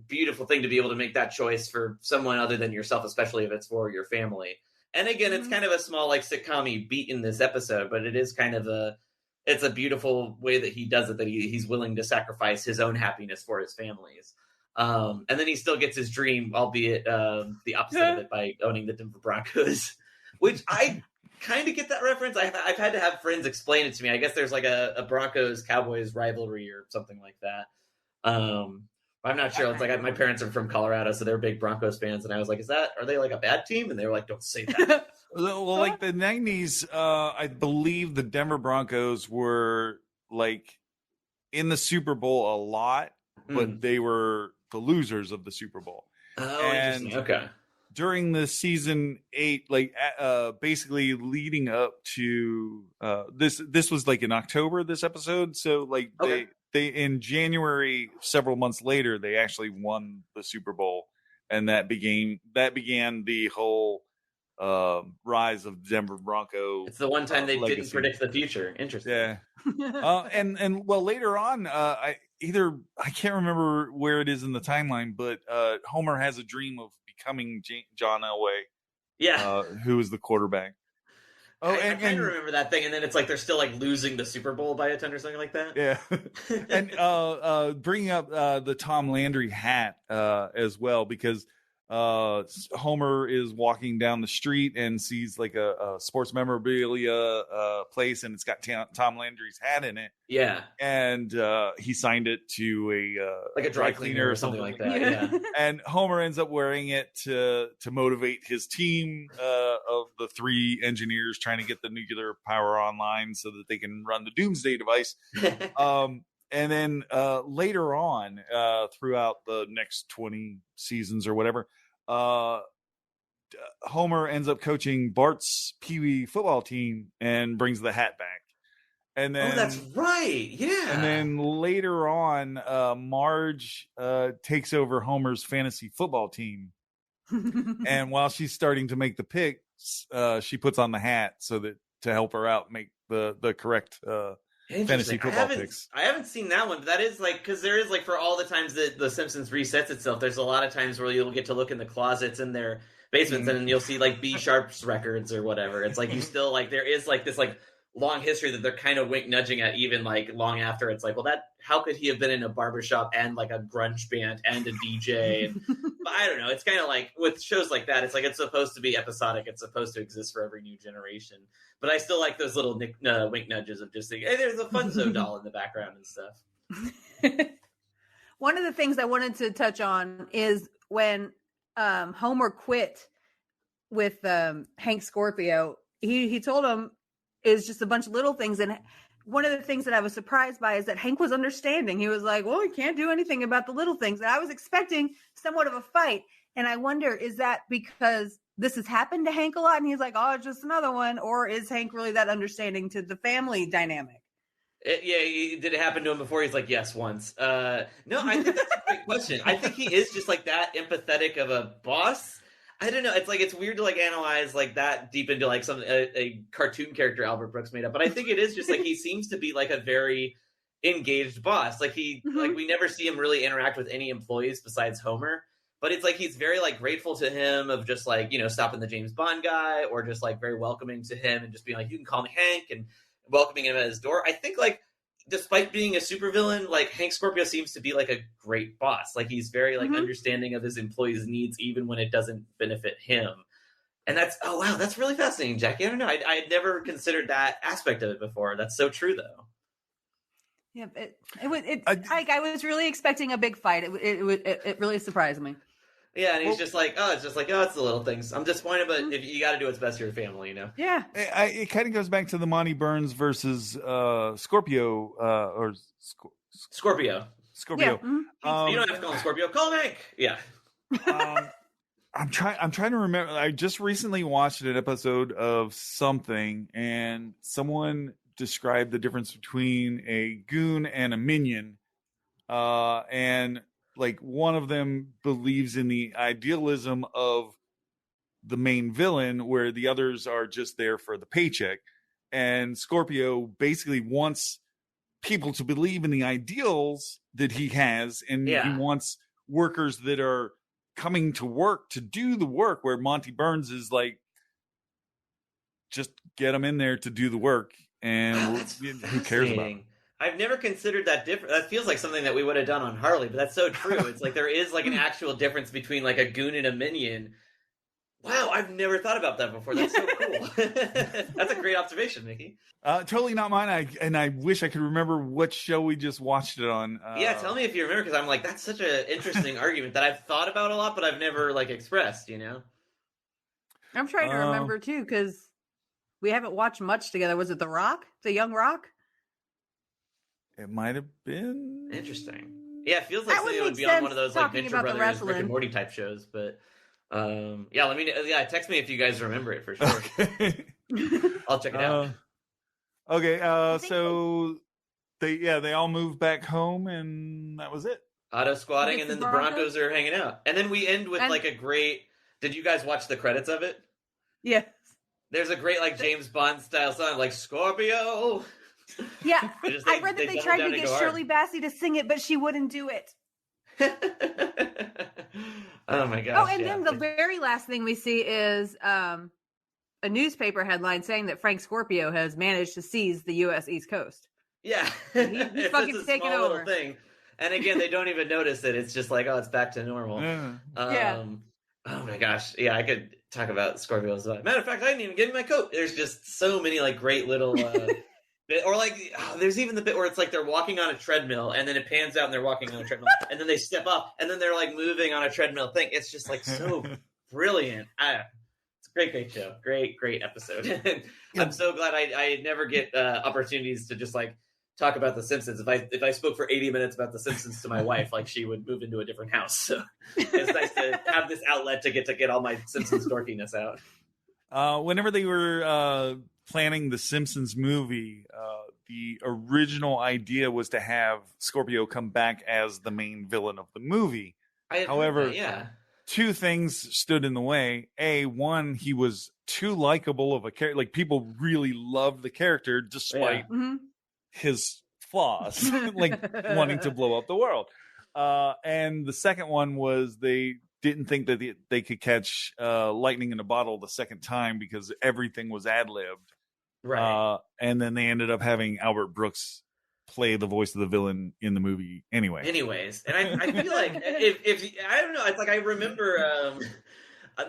beautiful thing to be able to make that choice for someone other than yourself, especially if it's for your family. And again, it's kind of a small, like, sitcom-y beat in this episode, but it is kind of it's a beautiful way that he does it, that he's willing to sacrifice his own happiness for his family's. And then he still gets his dream, albeit the opposite of it, by owning the Denver Broncos, which I kind of get that reference. I've had to have friends explain it to me. I guess there's like a Broncos Cowboys rivalry or something like that. I'm not sure. It's like my parents are from Colorado, so they're big Broncos fans, and I was like, are they like a bad team? And they were like, don't say that. Well, like the 90s, I believe the Denver Broncos were like in the Super Bowl a lot, but they were the losers of the Super Bowl. Oh, interesting. Okay. During the season 8, like basically leading up to this was like in October, this episode. So like they in January, several months later, they actually won the Super Bowl, and that began the whole rise of the Denver Bronco. It's the one time they legacy. Didn't predict the future. Interesting. Yeah. And well, later on, I can't remember where it is in the timeline, but Homer has a dream of becoming John Elway. Yeah. Who is the quarterback. Oh, I kind of remember that thing, and then it's like they're still like losing the Super Bowl by a ton or something like that. Yeah. And bringing up the Tom Landry hat as well, because Homer is walking down the street and sees like a sports memorabilia place, and it's got Tom Landry's hat in it. Yeah. And he signed it to a dry cleaner or something like that. Yeah. And Homer ends up wearing it to motivate his team of the 3 engineers trying to get the nuclear power online so that they can run the Doomsday device. And then later on, throughout the next 20 seasons or whatever, Homer ends up coaching Bart's Pee Wee football team and brings the hat back. And then, that's right. Yeah. And then later on, Marge takes over Homer's fantasy football team. And while she's starting to make the picks, she puts on the hat so that to help her out make the correct fantasy football picks. I haven't seen that one, but that is like, because there is like, for all the times that the Simpsons resets itself, there's a lot of times where you'll get to look in the closets in their basements and you'll see like B Sharp's records or whatever. It's like you still like, there is like this like long history that they're kind of wink nudging at, even like long after. It's like, well, how could he have been in a barbershop and like a grunge band and a DJ? But I don't know. It's kind of like with shows like that, it's like it's supposed to be episodic. It's supposed to exist for every new generation. But I still like those little wink nudges of just thinking, hey, there's a Funzo doll in the background and stuff. One of the things I wanted to touch on is when Homer quit with Hank Scorpio, he told him is just a bunch of little things. And one of the things that I was surprised by is that Hank was understanding. He was like, well, he can't do anything about the little things. And I was expecting somewhat of a fight. And I wonder, is that because this has happened to Hank a lot and he's like, oh, it's just another one? Or is Hank really that understanding to the family dynamic? Did it happen to him before? He's like, yes, once. No, I think that's a great question. I think he is just like that empathetic of a boss. I don't know. It's like, it's weird to like analyze like that deep into like a cartoon character Albert Brooks made up. But I think it is just like, he seems to be like a very engaged boss. Like like we never see him really interact with any employees besides Homer. But it's like he's very like grateful to him of just like, you know, stopping the James Bond guy, or just like very welcoming to him and just being like, you can call me Hank, and welcoming him at his door. I think like, despite being a supervillain, like Hank Scorpio seems to be like a great boss. Like he's very like understanding of his employees' needs, even when it doesn't benefit him. And that's, oh wow, that's really fascinating, Jackie. I don't know. I had never considered that aspect of it before. That's so true, though. Yeah, I was really expecting a big fight. It really surprised me. Yeah, and he's just like, it's the little things. I'm disappointed, but if you got to do what's best for your family, you know. Yeah, it kind of goes back to the Monty Burns versus Scorpio or Scorpio. Scorpio. Yeah. You don't have to call him Scorpio. Call him Hank. Yeah. I'm trying to remember. I just recently watched an episode of something, and someone described the difference between a goon and a minion, and like one of them believes in the idealism of the main villain, where the others are just there for the paycheck. And Scorpio basically wants people to believe in the ideals that he has, and he wants workers that are coming to work to do the work, where Monty Burns is like, just get them in there to do the work. and who cares about it? I've never considered that different. That feels like something that we would have done on Harley, but that's so true. It's like there is like an actual difference between like a goon and a minion. Wow, I've never thought about that before. That's so cool. That's a great observation, Mickey. Totally not mine. I wish I could remember what show we just watched it on. Yeah, tell me if you remember, because I'm like, that's such an interesting argument that I've thought about a lot, but I've never like expressed. I'm trying to remember too, because we haven't watched much together. Was it The Rock? The Young Rock? It might have been interesting. Yeah, it feels like something that would be on one of those like Venture Brothers, Rick and Morty type shows. But text me if you guys remember it for sure. Okay. I'll check it out. Okay, so they all moved back home, and that was it. Auto squatting, and then the Broncos are hanging out, and then we end with like a great. Did you guys watch the credits of it? Yes. There's a great like James Bond style song, like Scorpio. Yeah, I read that they tried to get Shirley Bassey to sing it, but she wouldn't do it. Oh my gosh! Oh, and then the very last thing we see is a newspaper headline saying that Hank Scorpio has managed to seize the U.S. East Coast. Yeah, he's fucking taking over. Thing. And again, they don't even notice it. It's just like, oh, it's back to normal. Yeah. Oh my gosh. Yeah, I could talk about Scorpio as well. Matter of fact, I didn't even get in my coat. There's just so many like great little or like there's even the bit where it's like they're walking on a treadmill and then it pans out and they're walking on a treadmill and then they step up and then they're like moving on a treadmill thing. It's just like so brilliant. It's a great show. Great episode. I'm so glad I never get opportunities to just like talk about The Simpsons. If I spoke for 80 minutes about The Simpsons to my wife, like she would move into a different house. So it's nice to have this outlet to get all my Simpsons dorkiness out. Whenever they were planning the Simpsons movie, the original idea was to have Scorpio come back as the main villain of the movie. However, two things stood in the way. One, he was too likable of a character. Like people really loved the character despite his flaws, like wanting to blow up the world. And the second one was they didn't think that they could catch lightning in a bottle the second time because everything was ad-libbed. Right. And then they ended up having Albert Brooks play the voice of the villain in the movie anyways. And I feel like if I don't know, it's like I remember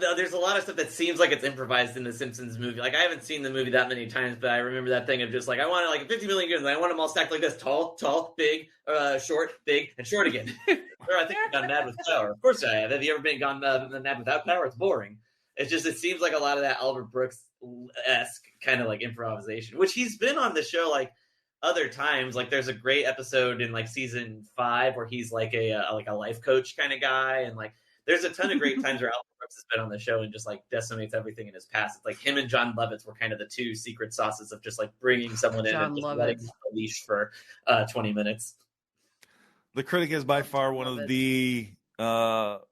there's a lot of stuff that seems like it's improvised in the Simpsons movie. Like I haven't seen the movie that many times, but I remember that thing of just like I want like 50 million goons and I want them all stacked like this: tall, big, short, big, and short again. Or I think I've gone mad with power. Of course I have. Have you ever been gone mad without power? It's boring. It's just it seems like a lot of that Albert Brooks-esque kind of like improvisation, which he's been on the show like other times. Like there's a great episode in like season 5 where he's like a life coach kind of guy, and like there's a ton of great times where Albert Brooks has been on the show and just like decimates everything in his past. It's like him and John Lovitz were kind of the two secret sauces of just like bringing someone in and just letting him on a leash for 20 minutes. The Critic is by far one of the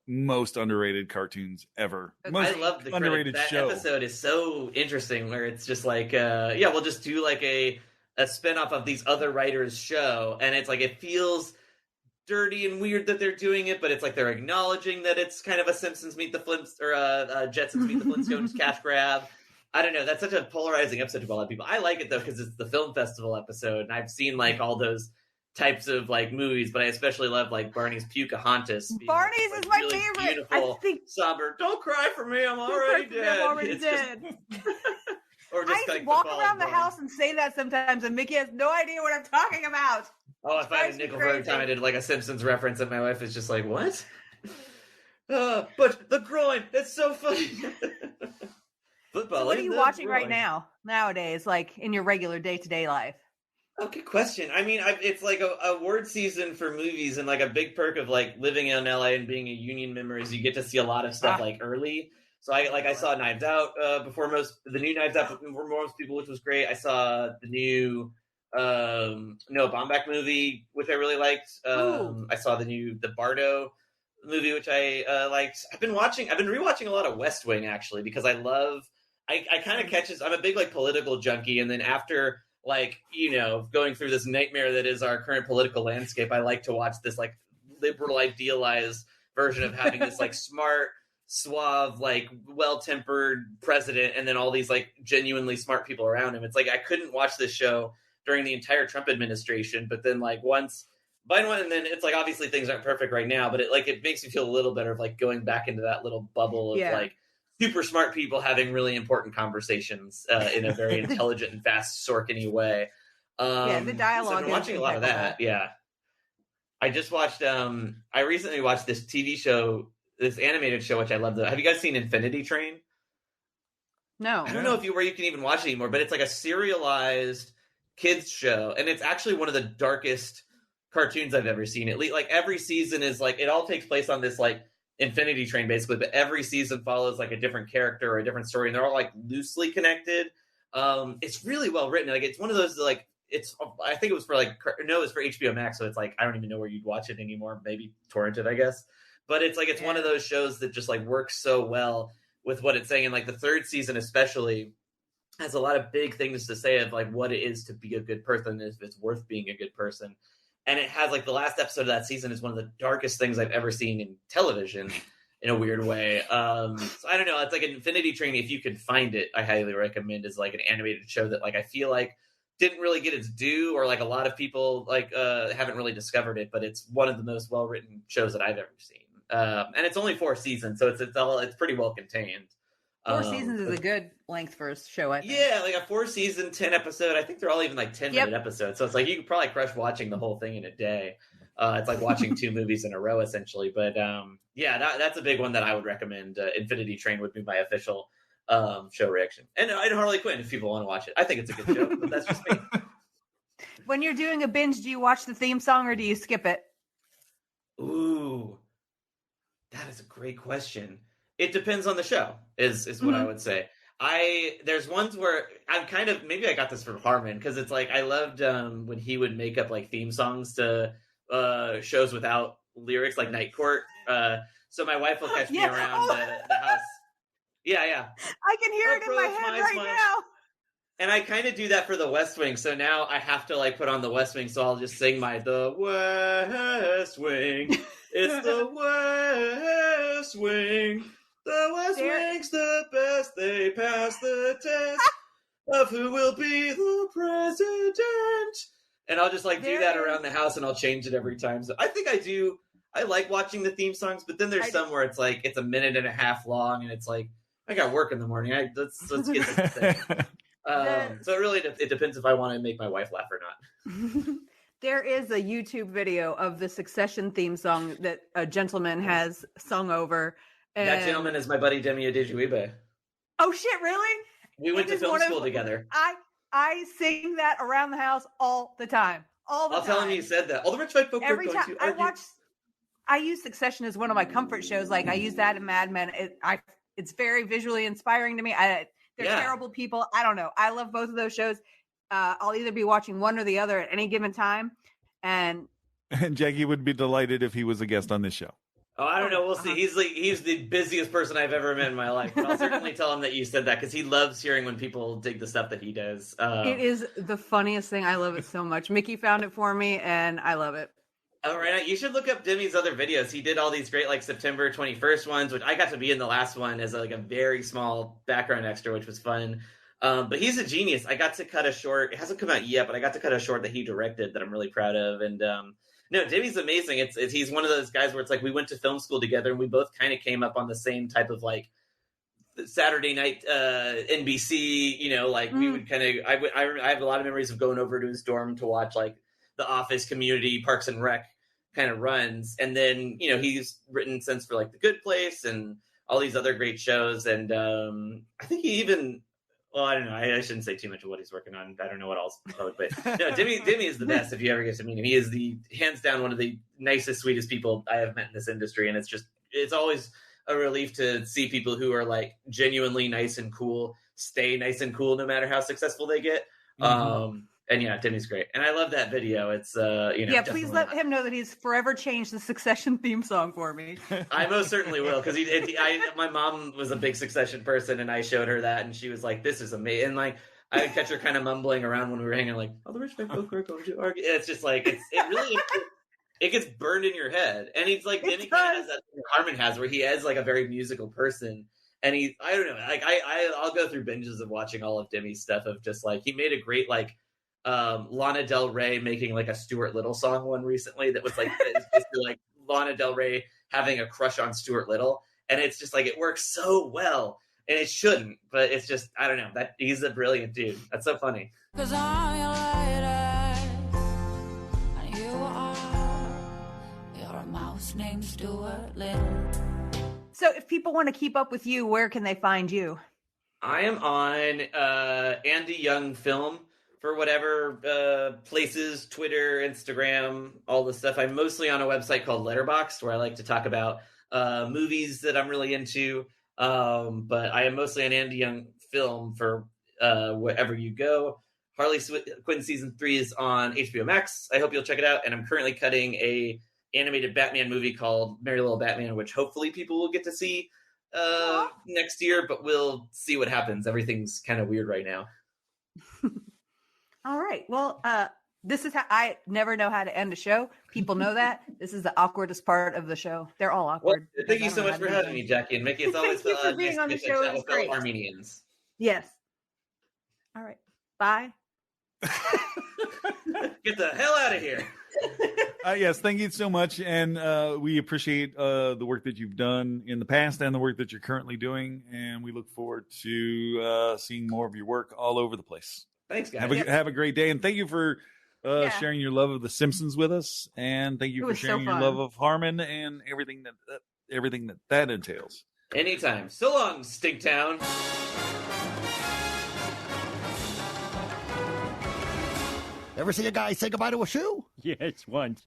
most underrated cartoons ever. I love the underrated Critic. That show. Episode is so interesting where it's just like we'll just do like a spinoff of these other writers' show, and it's like it feels dirty and weird that they're doing it, but it's like they're acknowledging that it's kind of a Simpsons meet the Flintstones or Jetsons meet the Flintstones cash grab. I don't know. That's such a polarizing episode to a lot of people. I like it though because it's the film festival episode, and I've seen like all those types of like movies, but I especially love like Barney's Pocahontas. Barney's is my really favorite. Beautiful, somber. Don't cry for me. I'm already dead. I'm already dead. Or just, I like, walk around the house and say that sometimes, and Mickey has no idea what I'm talking about. Oh, I find a nickel for every time I did like a Simpsons reference, and my wife is just like, "What?" But the groin. That's so funny. Football. So what are you watching right now, nowadays, like in your regular day-to-day life? Oh, good question. I mean, it's like a award season for movies, and like a big perk of like living in LA and being a union member is you get to see a lot of stuff like early. So I saw Knives Out before the new Knives Out before most people, which was great. I saw the new Noah Baumbach movie, which I really liked. I saw the Bardo movie, which I liked. I've been rewatching a lot of West Wing actually because I kind of catches. I'm a big like political junkie, and then after like, you know, going through this nightmare that is our current political landscape, I like to watch this like liberal idealized version of having this like smart, suave, like well-tempered president, and then all these like genuinely smart people around him. It's like I couldn't watch this show during the entire Trump administration, but then like once Biden, and then it's like obviously things aren't perfect right now, but it makes me feel a little better of like going back into that little bubble of like super smart people having really important conversations in a very intelligent and fast Sorkin-y way. The dialogue. So I've been watching a lot of that. Yeah, I just watched. I recently watched this TV show, this animated show, which I love. Have you guys seen Infinity Train? No. I don't know where you can even watch it anymore, but it's like a serialized kids show, and it's actually one of the darkest cartoons I've ever seen. It like every season is like it all takes place on this like Infinity Train basically, but every season follows like a different character or a different story, and they're all like loosely connected. It's really well written. Like it's one of those like I think it was for it's for HBO Max, so it's like I don't even know where you'd watch it anymore. Maybe torrent it, I guess. But it's like it's one of those shows that just like works so well with what it's saying, and like the third season especially has a lot of big things to say of like what it is to be a good person, if it's worth being a good person. And it has like the last episode of that season is one of the darkest things I've ever seen in television in a weird way. So I don't know. It's like an Infinity Train. If you can find it, I highly recommend is like an animated show that like I feel like didn't really get its due, or like a lot of people like haven't really discovered it, but it's one of the most well-written shows that I've ever seen. And it's only 4 seasons, so it's pretty well contained. 4 seasons is a good length for a show, I think. Yeah, like a 4-season, 10 episode. I think they're all even like 10-minute episodes. So it's like you could probably crush watching the whole thing in a day. It's like watching 2 movies in a row, essentially. But that's a big one that I would recommend. Infinity Train would be my official show reaction. And Harley Quinn, if people want to watch it. I think it's a good show, but that's just me. When you're doing a binge, do you watch the theme song or do you skip it? Ooh, that is a great question. It depends on the show, is what I would say. There's ones where I'm kind of, maybe I got this from Harmon, because it's like I loved when he would make up like theme songs to shows without lyrics, like Night Court. So my wife will catch me around the house. Yeah. I can hear it in my head now. And I kind of do that for the West Wing. So now I have to like put on the West Wing. So I'll just sing the West Wing. It's the West Wing. The West Wing's the best. They pass the test of who will be the president. And I'll just like do that around the house, and I'll change it every time. So I think I like watching the theme songs, but then there's some where it's like it's a minute and a half long, and it's like I got work in the morning. Let's get this thing. So it really it depends if I want to make my wife laugh or not. There is a YouTube video of the Succession theme song that a gentleman has sung over. And... That gentleman is my buddy Demi Adejuibe. Oh shit! Really? We went to film school together. I sing that around the house all the time. I'll tell him you said that. All the rich white folk every are going time to argue. I use Succession as one of my comfort shows. Like I use that in Mad Men. It's very visually inspiring to me. They're terrible people. I don't know. I love both of those shows. I'll either be watching one or the other at any given time. And Jackie would be delighted if he was a guest on this show. Oh, I don't know. We'll see. He's the busiest person I've ever met in my life. But I'll certainly tell him that you said that, because he loves hearing when people dig the stuff that he does. It is the funniest thing. I love it so much. Mickey found it for me, and I love it. All right, you should look up Demi's other videos. He did all these great like September 21st ones, which I got to be in the last one as like a very small background extra, which was fun. But he's a genius. I got to cut a short. It hasn't come out yet, but I got to cut a short that he directed that I'm really proud of. And no, Demi's amazing. He's one of those guys where it's like we went to film school together, and we both kind of came up on the same type of like Saturday night NBC. You know, like we would kind of. I have a lot of memories of going over to his dorm to watch like The Office, Community, Parks and Rec kind of runs, and then he's written since for like The Good Place and all these other great shows. And I think he even. Well, I don't know. I shouldn't say too much of what he's working on. I don't know what else. But no, Demi is the best if you ever get to meet him. He is hands down one of the nicest, sweetest people I have met in this industry. And it's always a relief to see people who are like genuinely nice and cool, stay nice and cool no matter how successful they get. Mm-hmm. And yeah, Demi's great. And I love that video. It's, please let him know that he's forever changed the Succession theme song for me. I most certainly will. Because my mom was a big Succession person, and I showed her that, and she was like, this is amazing. And like, I would catch her kind of mumbling around when we were hanging, like, oh, the rich man folk are going to argue. It's just like, it really, it gets burned in your head. And he's like, then he kind of has that thing Harmon has, where he is like a very musical person. And I don't know, like I'll go through binges of watching all of Demi's stuff of just like, he made a great like Lana Del Rey making like a Stuart Little song one recently that was like, it's basically like Lana Del Rey having a crush on Stuart Little. And it's just like, it works so well. And it shouldn't, but it's just, I don't know, that he's a brilliant dude. That's so funny. 'Cause I'm your lady, and you are, you're a mouse named Stuart Little. So if people want to keep up with you, where can they find you? I am on Andy Young Film for whatever places, Twitter, Instagram, all the stuff. I'm mostly on a website called Letterboxd, where I like to talk about movies that I'm really into. But I am mostly on Andy Young Film for wherever you go. Harley Quinn season 3 is on HBO Max. I hope you'll check it out. And I'm currently cutting a animated Batman movie called Merry Little Batman, which hopefully people will get to see next year, but we'll see what happens. Everything's kind of weird right now. All right. Well, this is how I never know how to end a show. People know that. This is the awkwardest part of the show. They're all awkward. Well, thank you so much for having me, Jackie and Mickey. It's always Thank you for being on the show. It was great. Armenians. Yes. All right. Bye. Get the hell out of here. Yes, thank you so much, and we appreciate the work that you've done in the past and the work that you're currently doing, and we look forward to seeing more of your work all over the place. Thanks, guys. Have a great day, and thank you for sharing your love of The Simpsons with us, and thank you for sharing your love of Harmon and everything that entails. Anytime. So long, Stinktown. Ever see a guy say goodbye to a shoe? Yes, once.